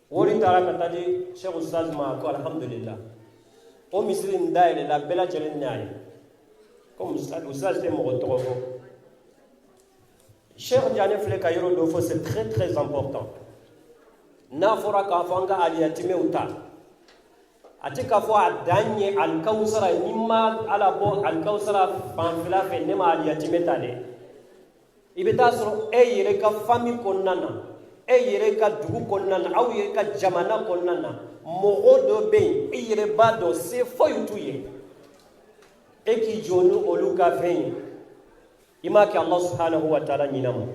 Wari taara ka taa di Sheikh Ustaz ma ko alhamdulillah. O misiri in dayɛlɛla bɛɛ lajɛlen n'a ye. Comme Ustaz tɛ mɔgɔ tɔgɔ fɔ. Cheikh Diané filɛ ka yɔrɔ dɔ fɔ c'est très très important. N'a fɔra k'a fɔ an ka aliyatimɛw ta a tɛ k'a fɔ a dan ye alikawusara ni ma ala bɔ alikawusara fanfɛla fɛ ne ma aliyatimɛ ta dɛ i bɛ taa sɔrɔ e yɛrɛ ka famille kɔnɔna na e yɛrɛ ka dugu kɔnɔna na aw yɛrɛ ka jamana kɔnɔna na mɔgɔ dɔ bɛ yen i yɛrɛ b'a dɔn se foyi t'u ye e k'i jɔ ni olu ka fɛn ye i m'a kɛ Allah subhanahu wa ta'ala ɲinama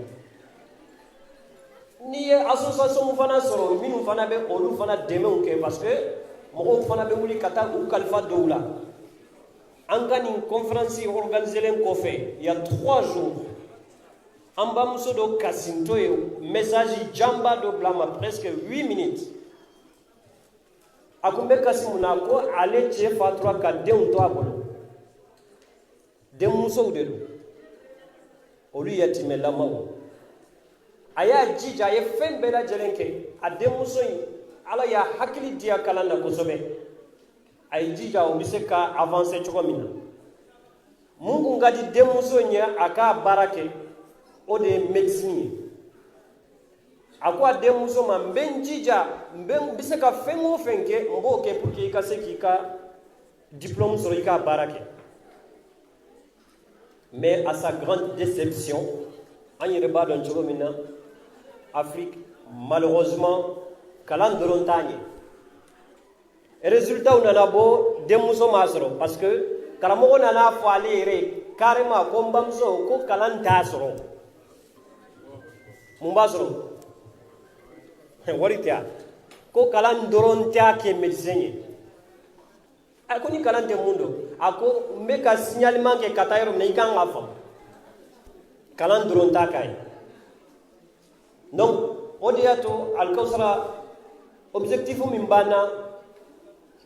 n'i ye association fana sɔrɔ minnu fana bɛ olu fana dɛmɛw kɛ parce que mɔgɔw fana bɛ wuli ka taa u kalifa dɔw la an ka nin conférence organiselen kɔfɛ il y a 3 jours an bamuso dɔ kasintɔ ye message jamba dɔ bila ma presque 8 minutes a kun bɛ kasi mun na ko ale cɛ fatura ka denw to a bolo denmusow de don olu yatimɛlamaw a y'a jija a ye fɛn bɛɛ lajɛlen kɛ a denmuso in ala y'a hakili diya kalan na kosɛbɛ a ye jija o bɛ se ka avancer cogo min na mun kun ka di denmuso in ye a k'a baara kɛ o de ye médecine ye a ko a denmuso ma n bɛ n jija n bɛ se ka fɛn o fɛn kɛ n b'o kɛ pour que i ka se k'i ka diplôme sɔrɔ i k'a baara kɛ mais à sa grande déception an yɛrɛ b'a dɔn cogo min na Afrique malheureusement kalan dɔrɔn t'a ɲɛ résultat nana bɔ denmuso m'a sɔrɔ parce que karamɔgɔ nana fɔ ale yɛrɛ carrément ko n bamuso ko kalan t'a sɔrɔ mun b'a sɔrɔ wari tɛ ko kalan dɔrɔn tɛ kɛ médecin ye a ko ni kalan tɛ mun don a ko n bɛ ka signalement kɛ ka taa yɔrɔ min na i kan k'a faamu kalan dɔrɔn t'a kan ye donc o de y'a to alikawusara objectif min b'an na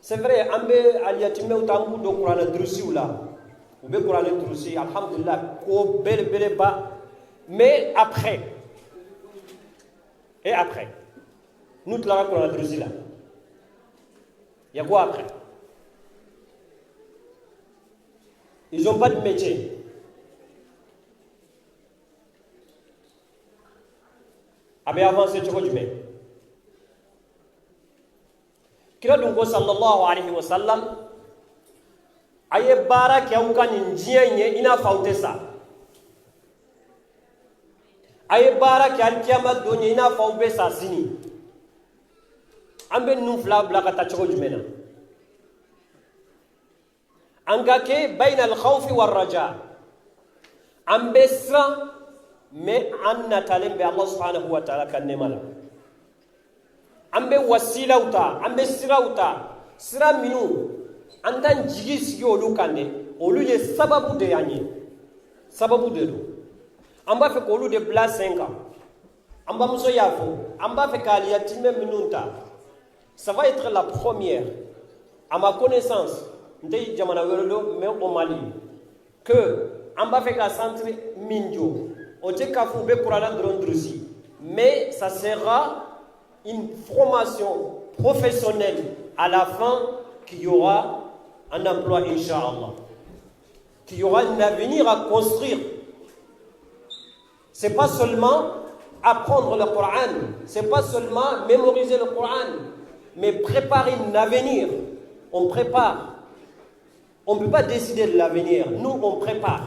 c'est vrai an bɛ aliyatimɛw ta an b'u don kuranɛ durusiw la u bɛ kuranɛ durusi alhamdulillah ko belebeleba mais après et après nous tilara kuranɛ durusi la il y a quoi après ils n'ont pas de métier a bɛ avancer cogo jumɛn kira dun ko sallallahu alaihi wa sallam a ye baara kɛ aw ka nin diɲɛ in ye i n'a fɔ aw tɛ sa a ye baara kɛ alikiyama don ye i n'a fɔ aw bɛ sa sini an bɛ ninnu fila bila ka taa cogo jumɛn na an ka kɛ bayna alkhawfi warraja an bɛ siran mais an natalen bɛ Allah subhanahu wa ta'ala ka nɛɛma la an bɛ wasilaw ta an bɛ siraw ta sira minnu an t'an jigi sigi olu kan dɛ olu ye sababu de y'an ye sababu de don an b'a fɛ k'olu de bila sen kan an bamuso y'a fɔ an b'a fɛ ka yatimɛ minnu ta ça va être la première à ma connaissance n tɛ jamana wɛrɛ don mais au Mali que an b'a fɛ ka centre min jɔ o tɛ k'a fɔ u bɛ kuranɛ dɔrɔn durusi mais ça sera une formation professionnelle à la fin qu'il y aura un emploi Inch'Allah, qu'il y aura un avenir à construire. C'est pas seulement apprendre le Coran, c'est pas seulement mémoriser le Coran, mais préparer un avenir. On prépare. On ne peut pas décider de l'avenir. Nous, on prépare.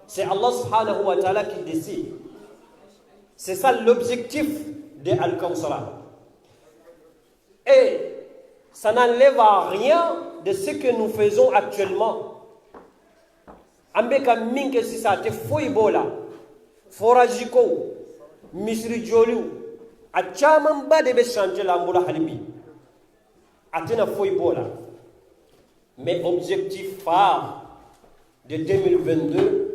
C'est Allah subhanahu wa ta'ala qui décide. C'est ça l'objectif de Al-Kawsara. Et ça n'enlève à rien de ce que nous faisons actuellement. Ambeka minke si ça te foi bola. Forajiko, misri joliu. A chaman ba de be changer la mbula halibi. Atena foi bola. Mais objectif phare de 2022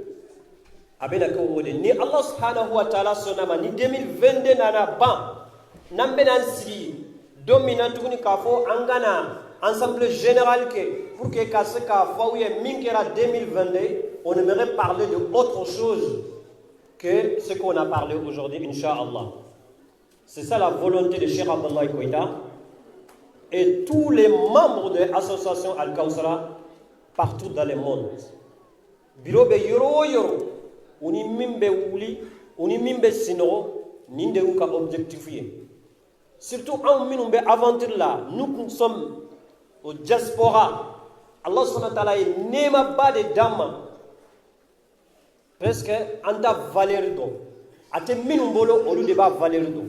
abena ko wode ni Allah subhanahu wa ta'ala sonama ni 2022 nana ban nambe nan sigi dominant tuguni ka fo angana ensemble général que pour que kasse ka fo ye minkera 2022 on aimerait parler de autre chose que ce qu'on a parlé aujourd'hui inchallah. C'est ça la volonté de Cheikh Abdallah Koïta et tous les membres de l'association Al-Kawsara partout dans le monde. Birobe yoro yoro uni mimbe wuli uni mimbe sino ninde uka objectifié. Surtout en minumbe aventure là, nous qui sommes au diaspora, Allah subhanahu wa ta'ala nema ba de dama presque anta valeur do ate minumbolo olu de ba valeur do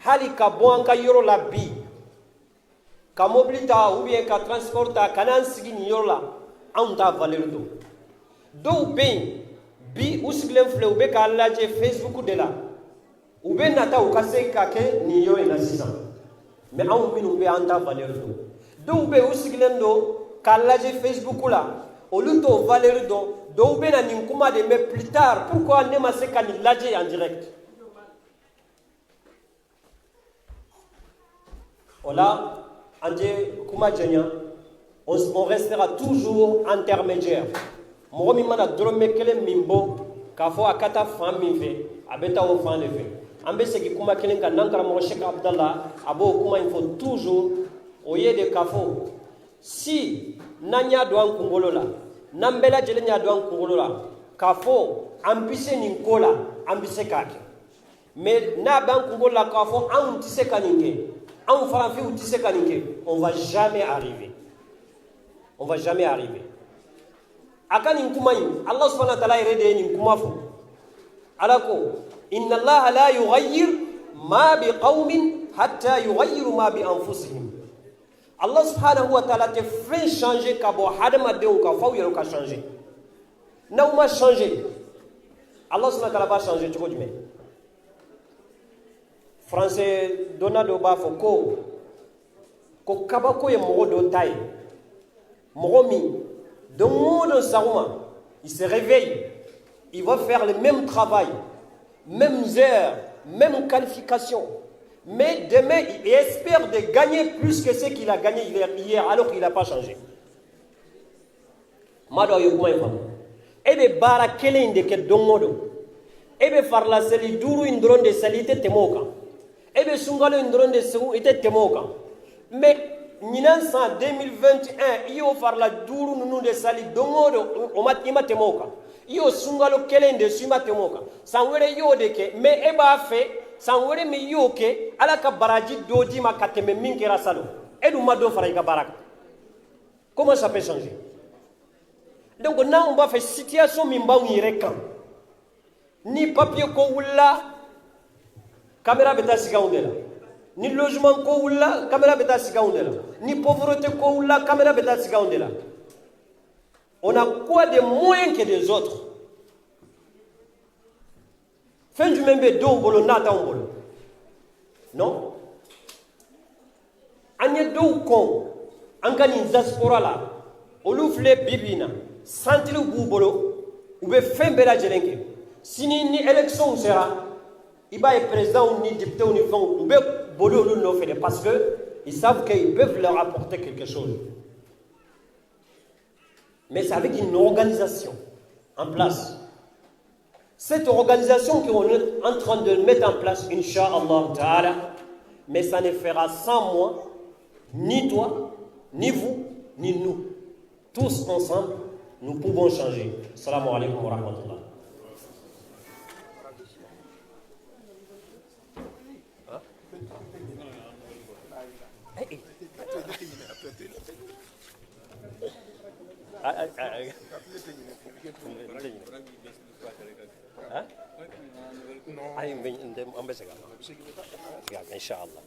hali ka bon ka yoro la bi ka mobilita ou bien ka transporta kanan sigi ni yoro la anta valeur do ben bi usiglen fle ou be ka laje Facebook de la ou be nata ou ka se ka ke ni yo ina sisan mais an minu be anta valeur do be usiglen do ka laje Facebook la olu to valeur do be na nin kuma de mais plus tard pourquoi ne ma se ka ni laje en direct. Voilà, on restera toujours intermédiaire. Moi, je suis mimbo, kafo akata fami fe, abeta o fan fe. Ambe segi kuma kelen kan nankara mo Cheikh Abdallah, abo kuma il faut toujours oye de kafo. Si nanya do an kungolo la, nambela jele nya do an kungolo la, kafo ambise ninkola, ambise kake. Mais na ban kungolo la kafo an tise kaninge. On va jamais arriver. On va jamais arriver. Akani nkumayi Allah subhanahu wa ta'ala irede ni nkumafu. Alako inna Allah la yughayyir ma biqaumin hatta yughayyiru ma bi anfusihim. Allah subhanahu wa ta'ala te fait changer kabo hadama de ka fa yero ka changer. Na uma changer. Allah subhanahu wa ta'ala va changer tu vois. français Donald Obafo ko kabako ye mogo do taille mogo mi donc dans Saouma il se réveille, il va faire le même travail, mêmes heures, même qualification. Mais demain, il espère de gagner plus que ce qu'il a gagné hier, alors qu'il n'a pas changé. Mado yokuma ifam. Ebe bara kele indeke dongodo. Ebe farla seli duru indron de salite temoka. Ebe sungalo indron de seu ite temoka. Mais Ninan san 2021 iyo farla duru nunu de sali dongodo ima temoka. Iyo sungalo kele de suma temoka. Sanwere yo deke me eba fe sanwere mi yo ke ala ka baraji doji ma kateme minkera salo. Edu mado fara ika baraka. Comment ça peut changer? Donc là on va faire situation mimba unireka. Ni papier ko wula caméra beta sigaundela. Ni logement ko wula caméra beta sigaundela. Ni pauvreté ko wula caméra beta sigaundela. On a quoi de moins que des autres? Fin du même do bolo nata bolo. Non? Anye do kon angani diaspora la. Olufle bibina santilu bubolo ube fembela jelenke. Sini ni élection sera il va être président ou ni député ou ni fond ou bien bolo ou non fait parce que ils savent qu'ils peuvent leur apporter quelque chose. Mais c'est avec une organisation en place. Cette organisation qu'on est en train de mettre en place, Inch'Allah Ta'ala, mais ça ne fera sans moi, ni toi, ni vous, ni nous. Tous ensemble, nous pouvons changer. Assalamu alaikum wa rahmatullah. Inshallah.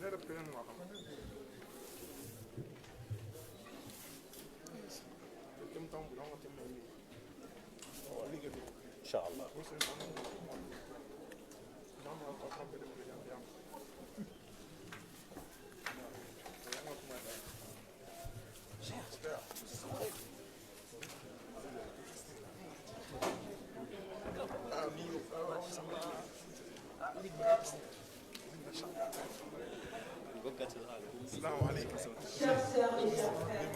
Chers sœurs et chers frères,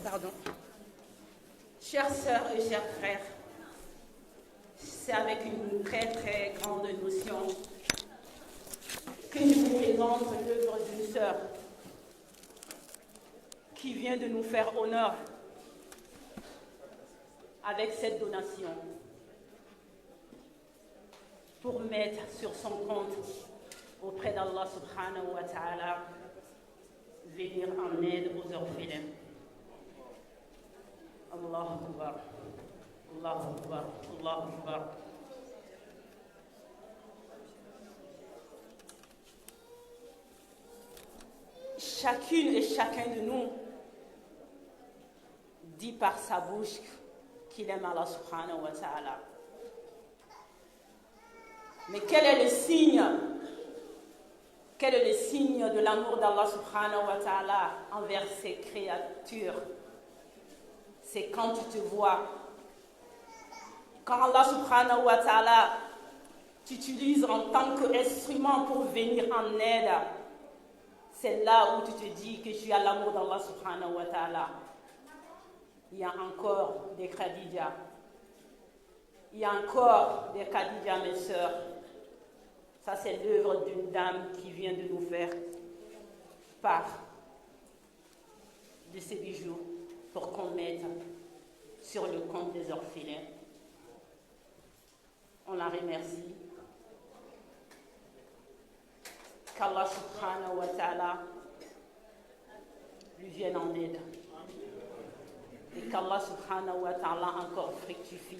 pardon. Chers sœurs et chers frères, c'est avec une très très grande émotion que je vous présente l'œuvre d'une sœur qui vient de nous faire honneur avec cette donation pour mettre sur son compte auprès d'Allah subhanahu wa ta'ala venir en aide aux orphelins. Allahu Akbar, Allahu Akbar, Allahu Akbar. Chacune et chacun de nous dit par sa bouche qu'il aime Allah subhanahu wa ta'ala. Mais quel est le signe? Quel est le signe de l'amour d'Allah subhanahu wa ta'ala envers ses créatures? C'est quand tu te vois, quand Allah subhanahu wa ta'ala t'utilise en tant qu'instrument pour venir en aide. C'est là où tu te dis que tu as l'amour d'Allah subhanahu wa ta'ala. Il y a encore des Khadija. Il y a encore des Khadija, mes sœurs. Ça, c'est l'œuvre d'une dame qui vient de nous faire part de ces bijoux pour qu'on mette sur le compte des orphelins. On la remercie. Qu'Allah subhanahu wa ta'ala lui vienne en aide. Et qu'Allah subhanahu wa ta'ala encore fructifie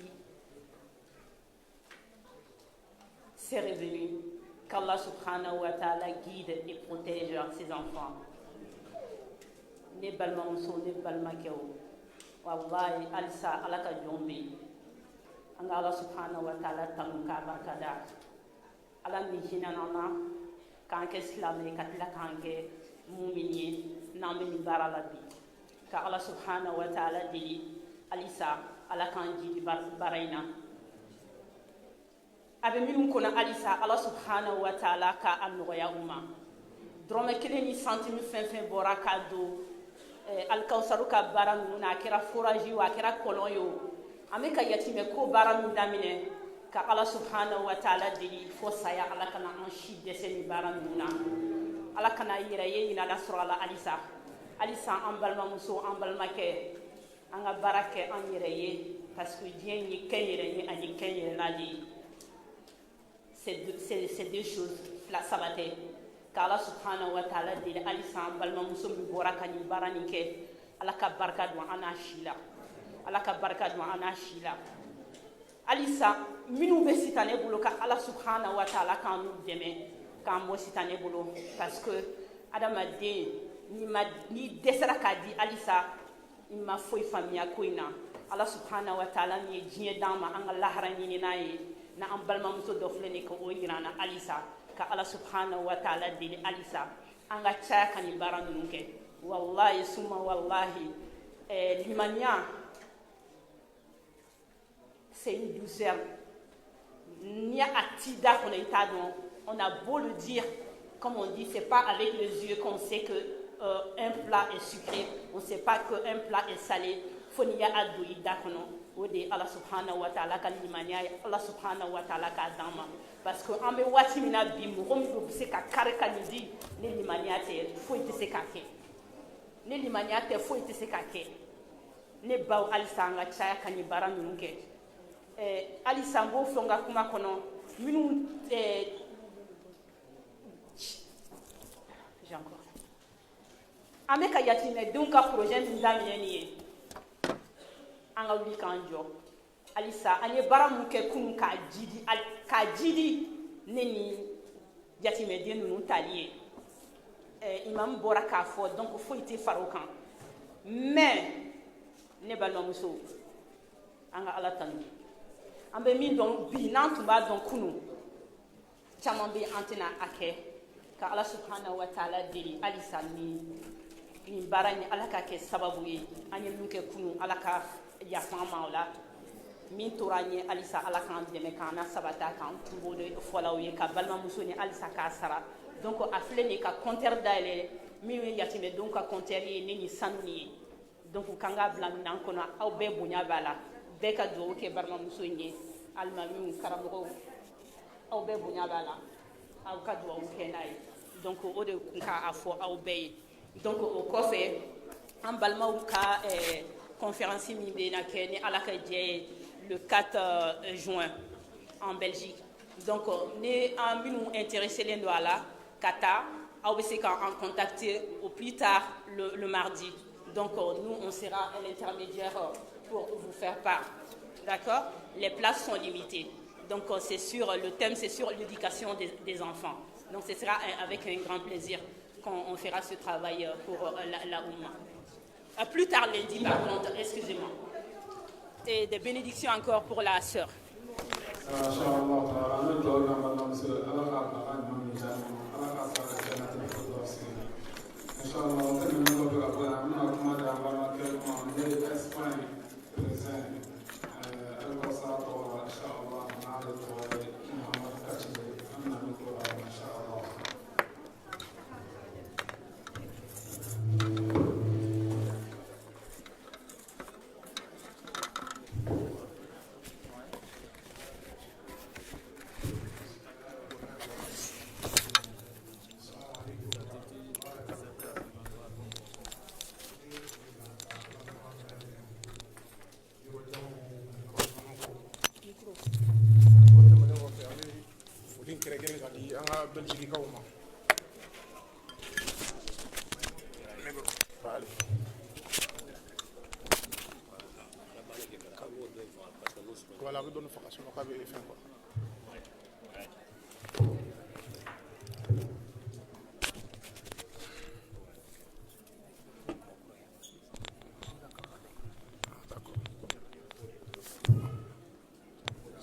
ses revenus qu'Allah subhanahu wa ta'ala guide et protège ses enfants. Ne balma muso, ne balma keo. Wallahi, alisa alaka jombi. Anga Allah subhanahu wa ta'ala tamuka barkada. Ala mi hinanana, kanke islami katila kanke mumini, namini baralabi. Ka Allah subhanahu wa ta'ala dili, alisa alakanji di baraina. Abe minun kona alisa Allah subhanahu wa ta'ala ka anoya uma. Drome kelen ni santimi fenfen bora ka do alkawsaru ka bara nuna kera foraji wa kera kolon yo. Ame ka yatime ko bara min damine ka Allah subhanahu wa ta'ala dili fo saya ala kana anshi deseni bara nuna. Ala kana yira ye ina la sura ala alisa. Alisa an balma muso an balma ke an ga barake an yira ye parce que Dieu ni kenyere ni ani kenyere nali. Ces deux choses la sabate qu'Allah subhanahu wa ta'ala dit alisa an balma muso mi bora ka ni barani ke ala ka barka do ana shila ala ka barka do ana shila alisa minu be sitane bolo ka Allah subhanahu wa ta'ala kan nu deme kan mo sitane bolo parce que adamaden ni desara ka di alisa ima foi famia koina Allah subhanahu wa ta'ala ni jiye dama an Allah harani na yi na an balma muso dɔ filɛ nin ka o yira na alisa ka ala subhanahu wa ta'ala deli alisa an ka caya ka nin baara ninnu kɛ wallahi suma wallahi limaniya c'est une douceur ni a ti da kɔnɔ i t'a dɔn on a beau le dire comme on dit c'est pas avec les yeux qu'on sait que un plat est sucré on sait pas que un plat est salé fo ni ya a don i da kɔnɔ o de Allah subhanahu wa ta'ala ka limaniya ye Allah subhanahu wa ta'ala ka d'an ma parce que an bɛ waati min na bi mɔgɔ min bɛ se ka kari ka nin di ne limaniya tɛ foyi tɛ se ka kɛ ne limaniya tɛ foyi tɛ se ka kɛ ne baw halisa an ka caya ka nin baara ninnu kɛ halisa n b'o fɔ n ka kuma kɔnɔ minnu an bɛ ka yatimɛdenw ka projet min daminɛ nin ye an ka wuli k'an jɔ halisa an ye baara mun kɛ kunun k'a jidi ne ni yatimɛden ninnu tali ye imam bɔra k'a fɔ donc foyi tɛ fara o kan mais ne balimamuso an ka ala tanu an bɛ min dɔn bi n'an tun b'a dɔn kunun caman bɛ an tɛna a kɛ ka ala subhanahu wa ta'ala deli halisa nin baara in ala ka kɛ sababu ye an ye min kɛ kunun ala ka yafan ma o la min tora an ye halisa ala k'an dɛmɛ k'an na sabata k'an tun b'o de fɔlaw ye ka balimamuso ni halisa k'a sara donc a filɛ nin ka compteur dayɛlɛ min ye yatimɛdenw ka compteur ye ne ni sanu ni ye donc k'an k'a bila minɛn kɔnɔ aw bɛɛ bonya b'a la bɛɛ ka dugawu kɛ balimamuso in ye alimamiw karamɔgɔw aw bɛɛ bonya b'a la aw ka dugawu kɛ n'a ye donc o de kun k'a fɔ aw bɛɛ ye donc o kɔfɛ an balimaw ka conférence min bɛ na kɛ ni ala ka jɛ ye le 4 juin en Belgique donc ni an minnu intéressé len don a la ka taa aw bɛ se k'an contacter au plus tard le mardi donc nous on sera l'intermédiaire pour vous faire part d'accord les places sont limitées donc c'est sur le thème c'est sur l'éducation des enfants donc ce sera avec un grand plaisir qu'on fera ce travail pour la Oumma. Plus tard lundi, par contre, excusez-moi. Et des bénédictions encore pour la sœur. Voilà, vous donnez une formation, on va faire quoi?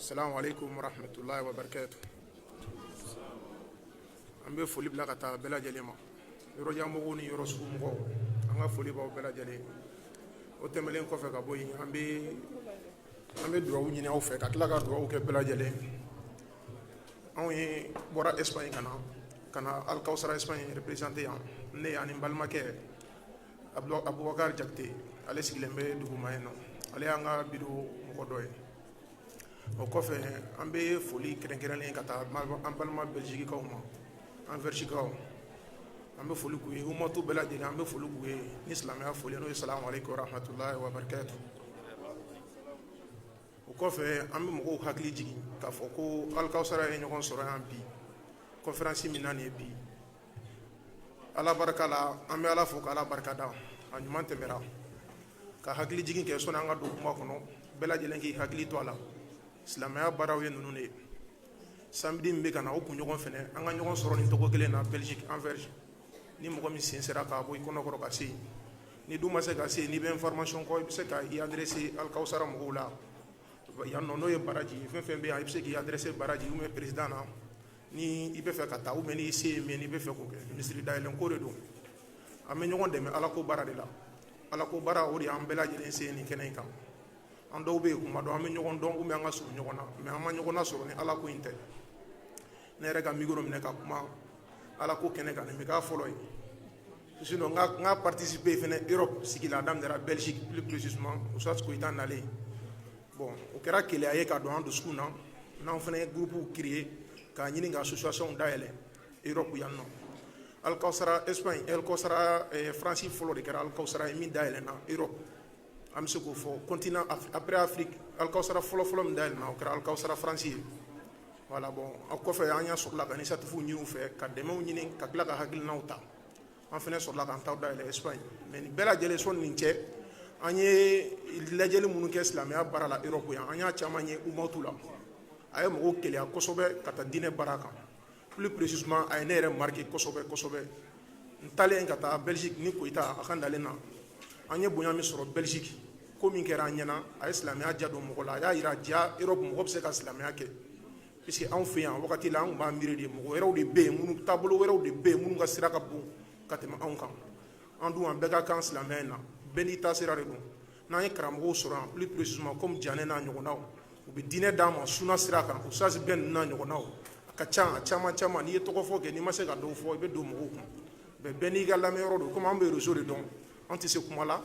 Assalamu alaikum wa rahmatullahi wa barakatuh. An bɛ foli bila ka taa bɛɛ lajɛlen ma, yɔrɔ janmɔgɔw ni yɔrɔ sugu mɔgɔw, an ka foli b'aw bɛɛ lajɛlen. O tɛmɛlen kɔfɛ ka bɔ yen, an bɛ dugawu ɲini aw fɛ ka tila ka dugawu kɛ bɛɛ lajɛlen. Anw ye bɔra Espagne ka na Alkawusara Espagne représenté yan, ne ani n balimakɛ Abubakar Jakite, ale sigilen bɛ duguma yen nɔ, ale y'an ka biro mɔgɔ dɔ ye. O kɔfɛ an bɛ foli kɛrɛnkɛrɛnnen ka taa an balima Belgiquekaw ma, an Vergikaw, an bɛ foli k'u ye, umatu bɛɛ lajɛlen an bɛ foli k'u ye ni silamɛya foli n'o ye salamu alaikum wa rahmatullahi wa barakatuh. O kɔfɛ an bɛ mɔgɔw hakili jigin k'a fɔ ko Alkawusara ye ɲɔgɔn sɔrɔ yan bi, conférence min na nin ye bi. Ala barika la, an bɛ Ala fo k'Ala barika da, a ɲuman tɛmɛra, ka hakili jigin kɛ sɔnni an ka don kuma kɔnɔ, bɛɛ lajɛlen k'i hakili to a la. Silamɛya baaraw ye ninnu de ye. Samedi min bɛ ka na o kunɲɔgɔn fɛnɛ an ka ɲɔgɔn sɔrɔ nin tɔgɔ kelen na Belgique Anvers, ni mɔgɔ min sen sera k'a bɔ i kɔnɔkɔrɔ ka se yen, ni dun ma se ka se yen n'i bɛ information kɔ i bɛ se ka i adresser Alkawusara mɔgɔw la yan nɔ n'o ye baraji fɛn fɛn bɛ yan i bɛ se k'i adresser baraji ou bien président na ni i bɛ fɛ ka taa ou bien n'i se ye min n'i bɛ fɛ k'o kɛ ministre dayɛlɛn ko de don. An bɛ ɲɔgɔn dɛmɛ Ala ko baara de la, Ala ko baara o de y'an bɛɛ lajɛlen se nin kɛnɛ in kan. An dɔw bɛ yen kuma dɔn an bɛ ɲɔgɔn dɔn ou bien an ka surun ɲɔgɔn na mais an ma ɲɔgɔn nasɔrɔ ni Ala ko in tɛ. Ne yɛrɛ ka micro minɛ ka kuma Ala ko kɛnɛ kan nin bɛ k'a fɔlɔ ye. Sinon n ka participer fɛnɛ Europe sigi la a daminɛra Belgique plus précisément Oustaz Koyita nalen. Bon o kɛra keleya ye ka don an dusukun na n'an fɛnɛ ye groupe créer k'a ɲini ka association dayɛlɛ Europe yan nɔ. Alkawusara Espagne Alkawusara France fɔlɔ de kɛra Alkawusara ye min dayɛlɛna Europe. An bɛ se k'o fɔ continent après Afrique Alkawusara fɔlɔ min dayɛlɛna o kɛra Alkawusara France ye. Voilà bon a kɔfɛ an y'a sɔrɔla ka initiative ɲini u fɛ ka dɛmɛw ɲini ka tila ka hakilinaw ta. An fɛnɛ sɔrɔla k'an taw dayɛlɛ Espagne mais nin bɛɛ lajɛlen sɔnni nin cɛ an ye lajɛli minnu kɛ silamɛya baara la Europe yan an y'a caman ye umatu la. A ye mɔgɔw keleya kosɛbɛ ka taa diinɛ baara kan. Plus précisément a ye ne yɛrɛ marqué kosɛbɛ. N taalen ka taa Belgique ni Koyita a ka nalen na an ye bonya min sɔrɔ Belgique ko min kɛra an ɲɛna a ye silamɛya ja don mɔgɔ la a y'a yira ja Europe mɔgɔ bɛ se ka silamɛya kɛ. Puisque anw fɛ yan wagati la an tun b'an miiri de mɔgɔ wɛrɛw de bɛ yen minnu taabolo wɛrɛw de bɛ yen minnu ka sira ka bon ka tɛmɛ anw kan. An dun an bɛɛ ka kan silamɛya in na bɛɛ n'i ta sira de don. N'an ye karamɔgɔw sɔrɔ yan plus précisément comme Janɛ n'a ɲɔgɔnnaw u bɛ diinɛ d'an ma suna sira kan Oustaz bɛɛ ninnu n'a ɲɔgɔnnaw a ka ca a caman n'i ye tɔgɔ fɔ kɛ n'i ma se ka dɔw fɔ i bɛ don mɔgɔw kun. Mais bɛɛ n'i ka lamɛnyɔrɔ don komi an bɛ réseau de dɔn an tɛ se kuma la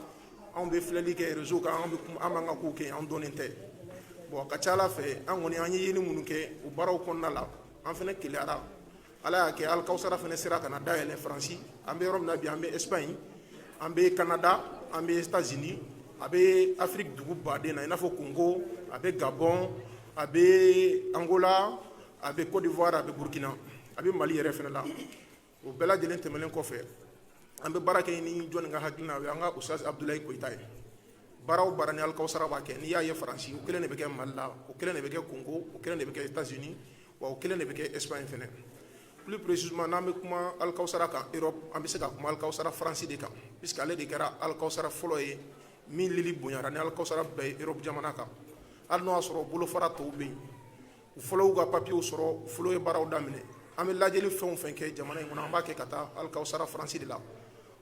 anw bɛ filɛli kɛ réseau kan an b'an ka kow kɛ an dɔnnen tɛ. Bon a ka ca Ala fɛ an kɔni an ye yeli minnu kɛ o baaraw kɔnɔna la an fɛnɛ keleyara Ala y'a kɛ Alkawusara fɛnɛ sera ka na dayɛlɛ Faransi an bɛ yɔrɔ min na bi an bɛ Espagne an bɛ Canada an bɛ États-Unis a bɛ Afrique dugu baden na i n'a fɔ Congo a bɛ Gabon a bɛ Angola a bɛ Côte d'Ivoire a bɛ Burkina a bɛ Mali yɛrɛ fɛnɛ la o bɛɛ lajɛlen tɛmɛnen kɔfɛ an bɛ baara kɛ ni jɔnni ka hakilina o ye an ka Oustaz Abdoulaye Koyita ye. Baara o baara ni Alkawusara b'a kɛ n'i y'a ye Faransi o kelen de bɛ kɛ Mali la o kelen de bɛ kɛ Congo o kelen de bɛ kɛ États-Unis wa o kelen de bɛ kɛ Espagne fɛnɛ. Plus précisément n'an bɛ kuma Alkawusara kan Europe an bɛ se ka kuma Alkawusara France de kan puisque ale de kɛra Alkawusara fɔlɔ ye min lili bonyara ni Alkawusara bɛɛ ye Europe jamana kan hali n'o y'a sɔrɔ bolofara tɔw bɛ yen u fɔlɔw ka papiyew sɔrɔ fɔlɔ ye baaraw daminɛ an bɛ lajɛli fɛn o fɛn kɛ jamana in kɔnɔ an b'a kɛ ka taa Alkawusara France de la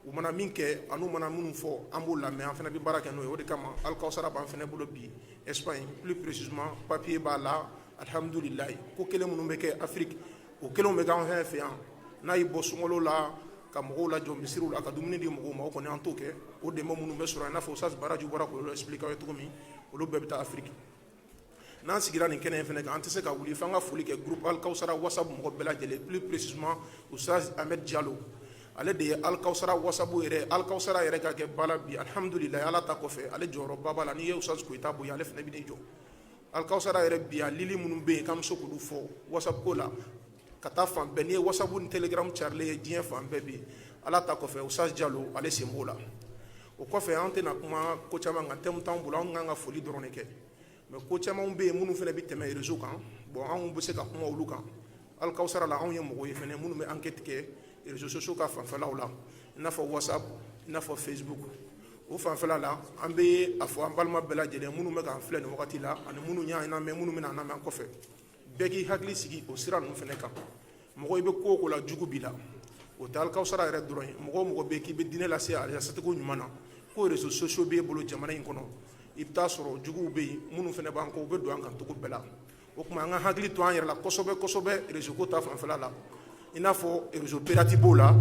u mana min kɛ an'u mana minnu fɔ an b'o lamɛn an fana bɛ baara kɛ n'o ye o de kama Alkawusara b'an fana bolo bi Espagne plus précisément papier b'a la alhamdulilayi ko kelen minnu bɛ kɛ Afrique o kelenw bɛ k'an fɛ yan n'a y'i bɔ sunkalo la ka mɔgɔw lajɔ misiriw la ka dumuni di mɔgɔw ma o kɔni an t'o kɛ o dɛmɛ minnu bɛ sɔrɔ i n'a fɔ Oustaz Baraji bɔra k'olu expliquer aw ye cogo min olu bɛɛ bɛ taa Afrique n'an sigira nin kɛnɛ in fɛnɛ kan an tɛ se ka wuli f'an ka foli kɛ groupe Alkawusara WhatsApp mɔgɔ bɛɛ lajɛlen plus précisément Oustaz Ahmed Diallo ale de ye Alkawusara WhatsApp yɛrɛ Alkawusara yɛrɛ ka kɛ bala bi alhamdulilayi Ala ta kɔfɛ ale jɔyɔrɔba b'a la n'i ye Oustaz Koyita bonya ale fɛnɛ bɛ n'i jɔ Alkawusara yɛrɛ bi a lili minnu bɛ yen k'an bɛ se k'olu fɔ WhatsApp ko la ka taa fan bɛɛ n'i ye WhatsApp ni Telegram carilen ye diɲɛ fan bɛɛ bi Ala ta kɔfɛ Oustaz Diallo ale sen b'o la o kɔfɛ an tɛna kuma ko caman kan thème t'anw bolo an kan ka foli dɔrɔn de kɛ mais ko camanw bɛ yen minnu fɛnɛ bɛ tɛmɛ réseau kan bon anw bɛ se ka kuma olu kan Alkawusara la anw ye mɔgɔw ye fɛnɛ minnu bɛ enquête kɛ réseaux sociaux ka fanfɛlaw la i n'a fɔ WhatsApp i n'a fɔ Facebook o fanfɛla la an bɛ a fɔ an balima bɛɛ lajɛlen minnu bɛ k'an filɛ nin wagati la ani minnu y'a lamɛn minnu bɛna an lamɛn kɔfɛ bɛɛ k'i hakili sigi o sira ninnu fana kan mɔgɔ i bɛ ko o ko la jugu b'i la o tɛ alikawusara yɛrɛ dɔrɔn ye mɔgɔ o mɔgɔ bɛ yen k'i bɛ diinɛ lase alijasatigiw ɲuman na ko réseaux sociaux b'e bolo jamana in kɔnɔ i bɛ taa sɔrɔ juguw bɛ yen minnu fana b'an kɔ u bɛ don an kan cogo bɛɛ la o tuma an ka hakili to an yɛrɛ la kosɛbɛ kosɛbɛ réseau ko ta fanfɛla la i n'a fɔ réseau pirate b'o la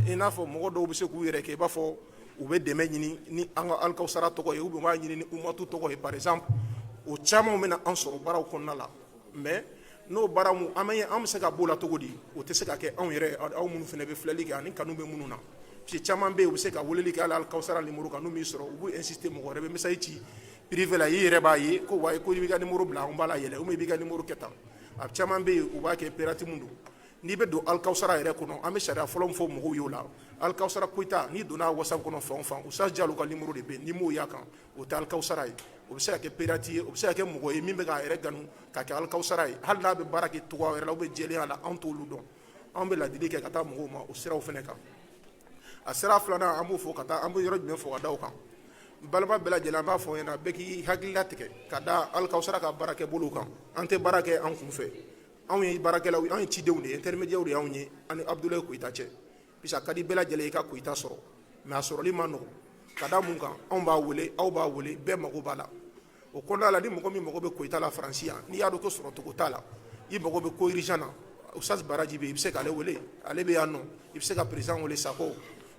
i n'a fɔ mɔgɔ dɔw bɛ se k'u yɛrɛ kɛ i b'a fɔ u bɛ dɛmɛ ɲini ni an ka alikawusara tɔgɔ ye u b'a ɲini ni umatu tɔgɔ ye par exemple o caman bɛna an sɔrɔ baaraw kɔnɔna la mais n'o baara mun an bɛ se ka b'o la cogo di o tɛ se ka kɛ anw yɛrɛ aw minnu fana bɛ filɛli kɛ ani kanu bɛ minnu na parce que caman bɛ yen u bɛ se ka weleli kɛ hali alikawusara numéro kan n'u m'i sɔrɔ u b'u insister mɔgɔ wɛrɛ bɛ message ci privé la i yɛrɛ b'a ye ko wa ko i b'i ka numéro bila an b'a la yɛlɛ ou bien i b'i ka numéro kɛ tan a caman bɛ yen u b'a kɛ pirate mun don n'i bɛ don alikawusara yɛrɛ kɔnɔ an bɛ sariya fɔlɔ min fɔ mɔgɔw ye o la alikawusara koyita n'i donna whatsapp kɔnɔ fan o fan Usaz Jalo ka numéro de bɛ yen n'i m'o y'a kan o tɛ alikawusara ye o bɛ se ka kɛ pirate ye o bɛ se ka kɛ mɔgɔ ye min bɛ k'a yɛrɛ ganu ka kɛ alikawusara ye hali n'a bɛ baara kɛ cogoya wɛrɛ la ou bien jɛlenya la anw t'olu dɔn anw bɛ ladili kɛ ka taa mɔgɔw ma o siraw fana kan a sira filanan an b'o fɔ ka taa an bɛ yɔrɔ jumɛn fɔ ka da o kan balima bɛɛ lajɛlen an b'a fɔ ɲɛna bɛɛ k'i hakili latigɛ ka da alikawusara ka baara kɛ bolo kan an tɛ baara kɛ an kun fɛ anw ye baarakɛlaw anw ye cidenw de ye intermédiaire de y'anw ye ani Abdulaye Koyita cɛ parce que a ka di bɛɛ lajɛlen i ka Koyita sɔrɔ mais a sɔrɔli ma nɔgɔn ka da mun kan anw b'a wele aw b'a wele bɛɛ mago b'a la o kɔnɔna la ni mɔgɔ min mago bɛ Koyita la Faransi yan n'i y'a dɔn ko sɔrɔ cogo t'a la i mago bɛ ko urgent na Usaz Baraji bɛ yen i bɛ se k'ale wele ale bɛ yan nɔ i bɛ se ka président wele Sako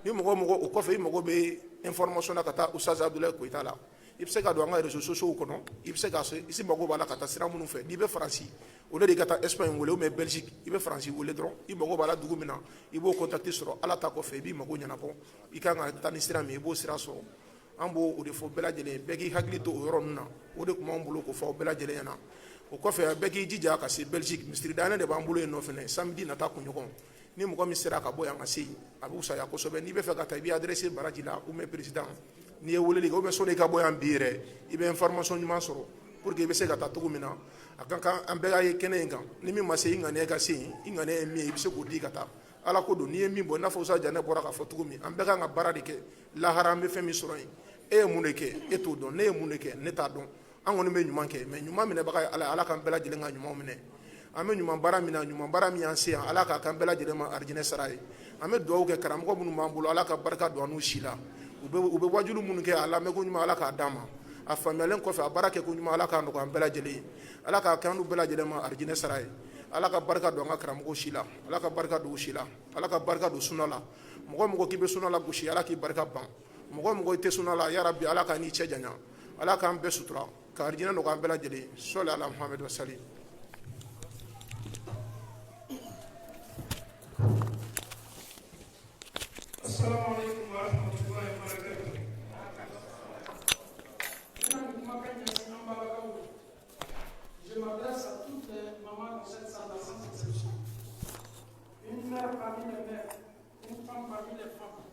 ni mɔgɔ o kɔfɛ i mago bɛ information na ka taa Usaz Abdulaye Koyita la i bɛ se ka don an ka réseaux sociaux kɔnɔ i bɛ se ka i si mago b'a la ka taa sira minnu fɛ n'i bɛ Faransi au lieu de ka taa Espagne wele ou bien Belgique i bɛ Faransi wele dɔrɔn i mago b'a la dugu min na i b'o contacter sɔrɔ ala ta kɔfɛ i b'i mago ɲɛnabɔ i kan ka taa ni sira min i b'o sira sɔrɔ an b'o o de fɔ bɛɛ lajɛlen bɛɛ k'i hakili to o yɔrɔ ninnu na o de tun b'an bolo k'o fɔ aw bɛɛ lajɛlen ɲɛna o kɔfɛ bɛɛ k'i jija ka se Belgique misiri dayɛlɛ de b'an bolo yen nɔ fɛnɛ samedi nata kunɲɔgɔn ni mɔgɔ min sera ka bɔ yan ka se yen a bɛ wusaya kosɛbɛ n'i bɛ fɛ ka taa i b'i adressé Baraji la ou bien président n'i ye weleli kɛ ou bien sɔnni i ka bɔ yan bi yɛrɛ i bɛ information ɲuman sɔrɔ pour que i bɛ se ka taa cogo min na a ka kan an bɛɛ ka ye kɛnɛ in kan ni min ma se i ŋaniya ka se yen i ŋaniya ye min ye i bɛ se k'o di ka taa ala ko don n'i ye min bɔ i n'a fɔ Usaz Janɛ bɔra k'a fɔ cogo min an bɛɛ kan ka baara de kɛ lahara an bɛ fɛn min sɔrɔ yen e ye mun de kɛ e t'o dɔn ne ye mun de kɛ ne t'a dɔn an kɔni bɛ ɲuman kɛ mais ɲuman minɛbaga ye ala ye ala k'an bɛɛ lajɛlen ka ɲumanw minɛ an bɛ ɲuman baara min na ɲuman baara min y'an se yan ala k'a k'an bɛɛ lajɛlen ma arijinɛ sara ye an bɛ dugawu kɛ karamɔgɔ minnu b'an bolo ala ka barika don an n'u si la u bɛ wajulu minnu kɛ a lamɛn ko ɲuman ala k'a d'an ma a faamuyalen kɔfɛ a baara kɛ ko ɲuman ala k'a nɔgɔya an bɛɛ lajɛlen ye ala k'a k'an n'u bɛɛ lajɛlen ma arijinɛ sara ye ala ka barika don an ka karamɔgɔw si la ala ka barika don u si la ala ka barika don sunna la mɔgɔ mɔgɔ k'i bɛ sunna la gosi ala k'i barika ban mɔgɔ mɔgɔ i tɛ sunna la yarabi ala k'a n'i cɛ janya ala k'an bɛɛ sutura ka arijinɛ nɔgɔya an bɛɛ lajɛlen sɔli ala muhamadu wa salim Assalamu alaikum wa rahmatullahi wa barakatuh. Je m'adresse à toutes les mamans de cette salle sans exception. Une mère parmi les mères, une femme parmi les femmes,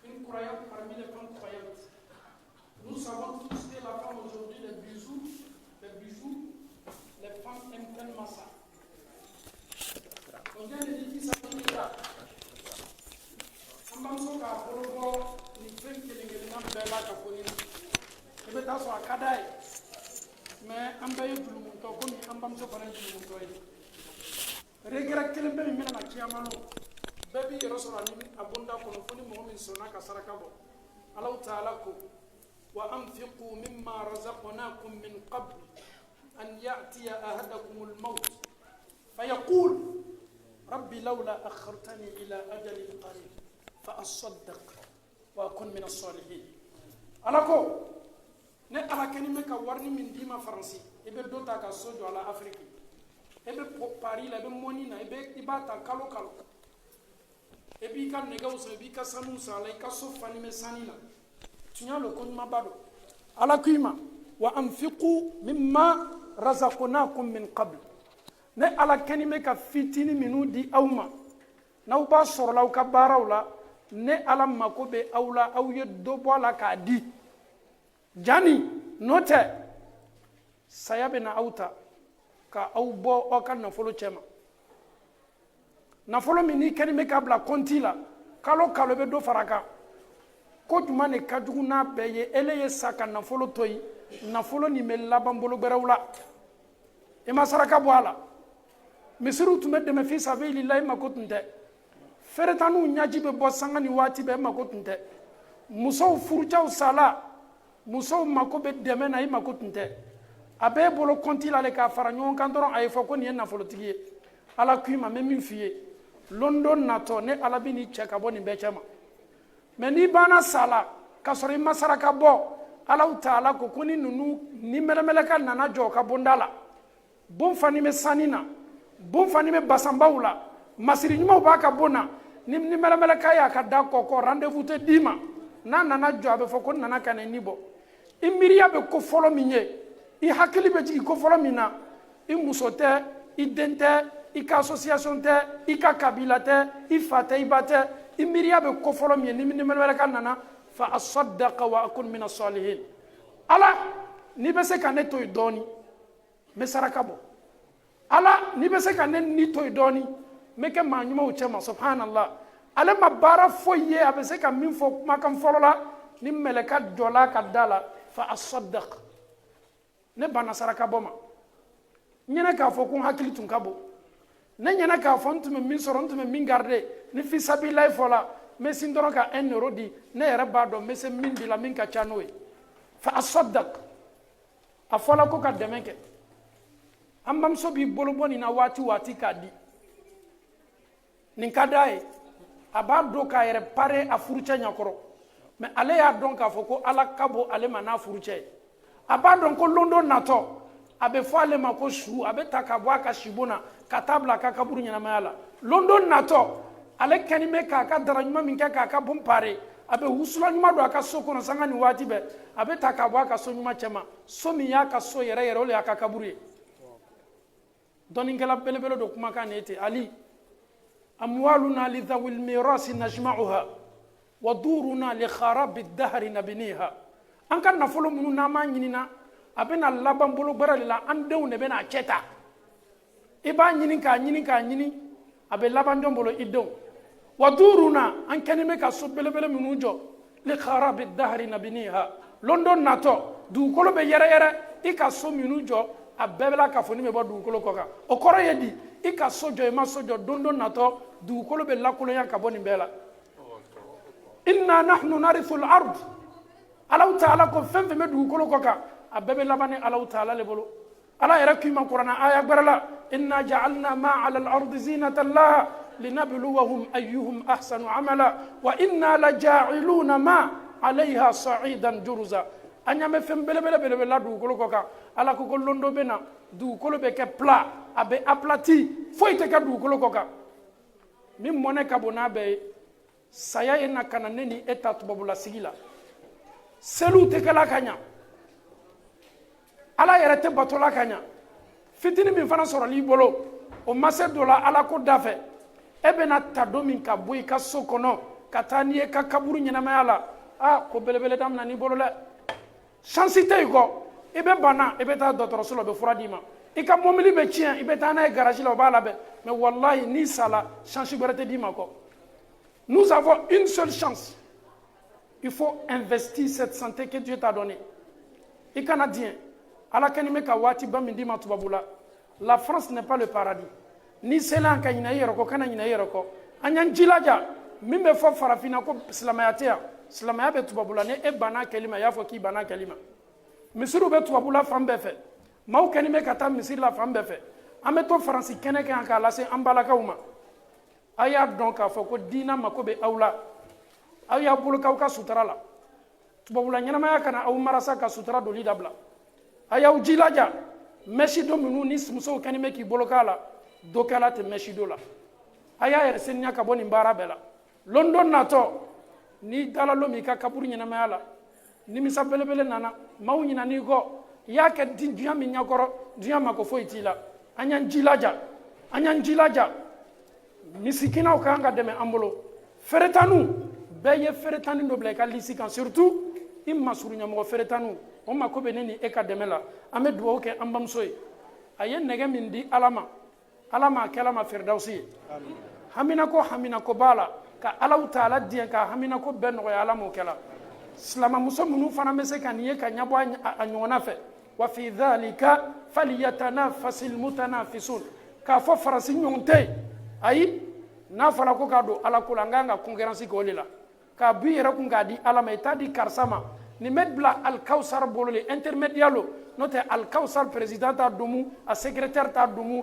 une croyante parmi les femmes croyantes. Nous savons tous que la femme aujourd'hui, les bijoux, les femmes aiment tellement ça. On vient de dire ça tout le temps. Ambanso ka bolobo ni fen kelengeli na bela ka foni e be taso akadai mais ambaye dulumun to ko ni ambamso fana dulumun to yi regret kelen be mi na kiyamano be bi rasul ni abunda ko no foni mo min sona ka saraka bo Allah ta'ala ko wa anfiqu mimma razaqnakum min qabl an ya'tiya ahadakum al-maut fayaqul rabbi lawla akhartani ila ajalin qarib فأصدق وأكون من الصالحين. ألاكو ne ala keni me ka warni min dima faransi ebe dota ka sojo ala afrique ebe Paris la ebe moni na ebe ibata kalo kalo ebi ka nega usa ebi ka sanu sala ka so fani me sanina tunya lo kon mabado ala kuima wa anfiqu mimma razaqnakum min qabl ne ala keni me ka fitini minu di awma na uba sorla u ka barawla ne ala mako be awla aw ye dobo la ka di jani note saya be na auta ka aw bo o kan nafolo chema nafolo mi ni keni me ka bla konti la kalo kalo be do faraka ko juma ne ka jugu n'a bɛɛ ye ele ye sa ka nafolo to yen nafolo nin bɛ laban bolo gbɛrɛw la i ma saraka bɔ a la misiriw tun bɛ dɛmɛ fi sabilillahi mako tun tɛ feretaniw ɲaji bɛ bɔ sanga ni waati bɛɛ mako tun tɛ musow furucɛw sala musow mako bɛ dɛmɛ na i mako tun tɛ a bɛɛ bolo kɔnti la le k'a fara ɲɔgɔn kan dɔrɔn a ye fɔ ko nin ye nafolotigi ye ala k'i ma n bɛ min f'i ye london natɔ ne ala bɛ n'i cɛ ka bɔ nin bɛɛ cɛ ma mɛ n'i banna sala k'a sɔrɔ i ma saraka bɔ alaw taala ko ni ninnu ni mɛlɛmɛlɛka nana jɔ ka bonda la bon fani bɛ sani na bon fani bɛ basanbaw la masiri ɲumanw b'a ka bon na ni mɛlɛmɛlɛka y'a ka da kɔkɔ rendez-vous tɛ d'i ma n'a nana jɔ a bɛ fɔ ko nana ka na ni bɔ i miiriya bɛ ko fɔlɔ min ye i hakili bɛ jigin ko fɔlɔ min na i muso tɛ i den tɛ i ka association tɛ i ka kabila tɛ i fa tɛ i ba tɛ i miiriya bɛ ko fɔlɔ min ye ni mɛlɛmɛlɛka nana fa asaddaqa wa akun mina salihin ala n'i bɛ se ka ne to yen dɔɔni n bɛ saraka bɔ ala n'i bɛ se ka ne ni to yen dɔɔni n bɛ kɛ maa ɲumanw cɛ ma subhanallah ale ma baara foyi ye a bɛ se ka min fɔ kumakan fɔlɔ la ni mɛlɛka jɔla ka da la fa asaddaq ne banna saraka bɔ ma n ɲɛnɛ k'a fɔ ko n hakili tun ka bon ne ɲɛnɛ k'a fɔ n tun bɛ min sɔrɔ n tun bɛ min garder ni fisabilillahi fɔla n bɛ sin dɔrɔn ka 1 euro di ne yɛrɛ b'a dɔn n bɛ se min di la min ka ca n'o ye fa asaddaq a fɔla ko ka dɛmɛ kɛ an bamuso b'i bolo bɔ nin na waati waati k'a di nin ka d'a ye a b'a dɔn k'a yɛrɛ pare a furucɛ ɲɛkɔrɔ mɛ ale y'a dɔn k'a fɔ ko ala ka bon ale ma n'a furucɛ ye a b'a dɔn ko london natɔ a bɛ fɔ ale ma ko su a bɛ ta ka bɔ a ka sibon na ka taa bila a ka kaburu ɲɛnamaya la london natɔ ale kɛni bɛ k'a ka dara ɲuman min kɛ k'a ka bon pare a bɛ wusula ɲuman don a ka so kɔnɔ sanga ni waati bɛɛ a bɛ ta ka bɔ a ka so ɲuman cɛ ma so min y'a ka so yɛrɛ yɛrɛ o de y'a ka kaburu ye dɔnnikɛla belebele don kumakan nin ye ten ali amwaluna lidhawil mirasi najma'uha wa duruna li kharabi dahri nabniha an ka nafolo minnu n'an m'a ɲinina a bɛna laban bolo gbɛrɛ de la an denw de bɛna cɛ ta i b'a ɲini k'a ɲini k'a ɲini a bɛ laban jɔn bolo i denw wa duruna an kɛni bɛ ka so belebele minnu jɔ li kharabi dahri nabniha london natɔ dugukolo bɛ yɛrɛ yɛrɛ i ka so minnu jɔ a bɛɛ bɛla k'a fɔ ni bɛ bɔ dugukolo kɔ kan o kɔrɔ ye di i ka so jɔ i ma so jɔ don don natɔ dugukolo bɛ lakolonya ka bɔ nin bɛɛ la inna nahnu narithu al-ard alaw taala ko fɛn fɛn bɛ dugukolo kɔ kan a bɛɛ bɛ laban ni alaw taala le bolo ala yɛrɛ k'i ma kuranna aya gbɛrɛ la inna ja'alna ma ala al-ardi zinatan laha linabluwahum ayyuhum ahsanu amala wa inna laja'iluna ma alayha sa'idan juruza an ɲa mɛ fɛn belebele la dugukolo kɔ kan ala ko londo bɛ na dugukolo bɛ kɛ plat a bɛ aplati foyi tɛ kɛ dugukolo kɔ kan min mɔnɛ ka bon n'a bɛɛ ye saya ye na ka na ne ni e ta tubabulasigi la seliw tɛ kɛla ka ɲa ala yɛrɛ tɛ batola ka ɲa fitini min fana sɔrɔl'i bolo o ma se dɔ la ala ko da fɛ e bɛna ta don min ka bɔ i ka so kɔnɔ ka taa n'i ye ka kaburu ɲɛnamaya la ko belebele damina n'i bolo dɛ chance tɛ i kɔ i bɛ bana i bɛ taa dɔgɔtɔrɔso la u bɛ fura d'i ma i ka mobili bɛ tiɲɛ i bɛ taa n'a ye garage la o b'a labɛn mais wallahi n'i sala chance wɛrɛ tɛ d'i ma kɔ nous avons une seule chance il faut investir cette santé que Dieu t'a donnée i kana diɲɛ ala kɛni bɛ ka waati ba min d'i ma tubabu la France n'est pas le paradis n'i sela an ka ɲinɛ i yɛrɛ kɔ kana ɲinɛ i yɛrɛ kɔ an y'an jilaja min bɛ fɔ farafinna ko silamɛya tɛ yan silamɛya bɛ tubabu la ni e banna kɛli ma i y'a fɔ k'i banna kɛli ma misiriw bɛ tubabu la fan bɛɛ fɛ maaw kɛni bɛ ka taa misiri la fan bɛɛ fɛ an bɛ to faransi kɛnɛ kɛ yan k'a lase an balakaw ma a y'a dɔn k'a fɔ ko diina mako bɛ aw la aw y'a bolo k'aw ka sutura la tubabula ɲɛnamaya kana aw marasa ka sutura doli dabila a y'aw jilaja mɛsido minnu ni musow kɛni bɛ k'i bolo k'a la do kɛla tɛ mɛsido la a y'a yɛrɛ seniya ka bɔ nin baara bɛɛ la london natɔ n'i dala lo min ka kaburu ɲɛnamaya la nimisa belebele nana maaw ɲinan'i kɔ i y'a kɛ diɲɛ min ɲɛkɔrɔ diɲɛ mako foyi t'i la an y'an jilaja misikinaw kan ka dɛmɛ an bolo feretaniw bɛɛ ye feretani dɔ bila i ka lisi kan surtout i masuruɲɛmɔgɔ feretaniw o mako bɛ ne ni e ka dɛmɛ la an bɛ dugawu kɛ an bamuso ye a ye nɛgɛ min di ala ma a kɛla ma firidawusi ye haminako b'a la ka alaw taala diɲɛ ka haminako bɛɛ nɔgɔya ala m'o kɛla silamamuso minnu fana bɛ se ka nin ye ka ɲɛbɔ a ɲɔgɔnna fɛ wa fi dhalika falyatanafasil mutanafisun k'a fɔ farasi ɲɔgɔn tɛ yen ayi n'a fɔra ko k'a don ala ko la n kan ka concurrence kɛ o de la k'a b'i yɛrɛ kun k'a di ala ma i t'a di karisa ma nin bɛ bila alikawusar bolo le intermédiaire lo n'o tɛ alikawusar président t'a domu a secrétaire t'a domu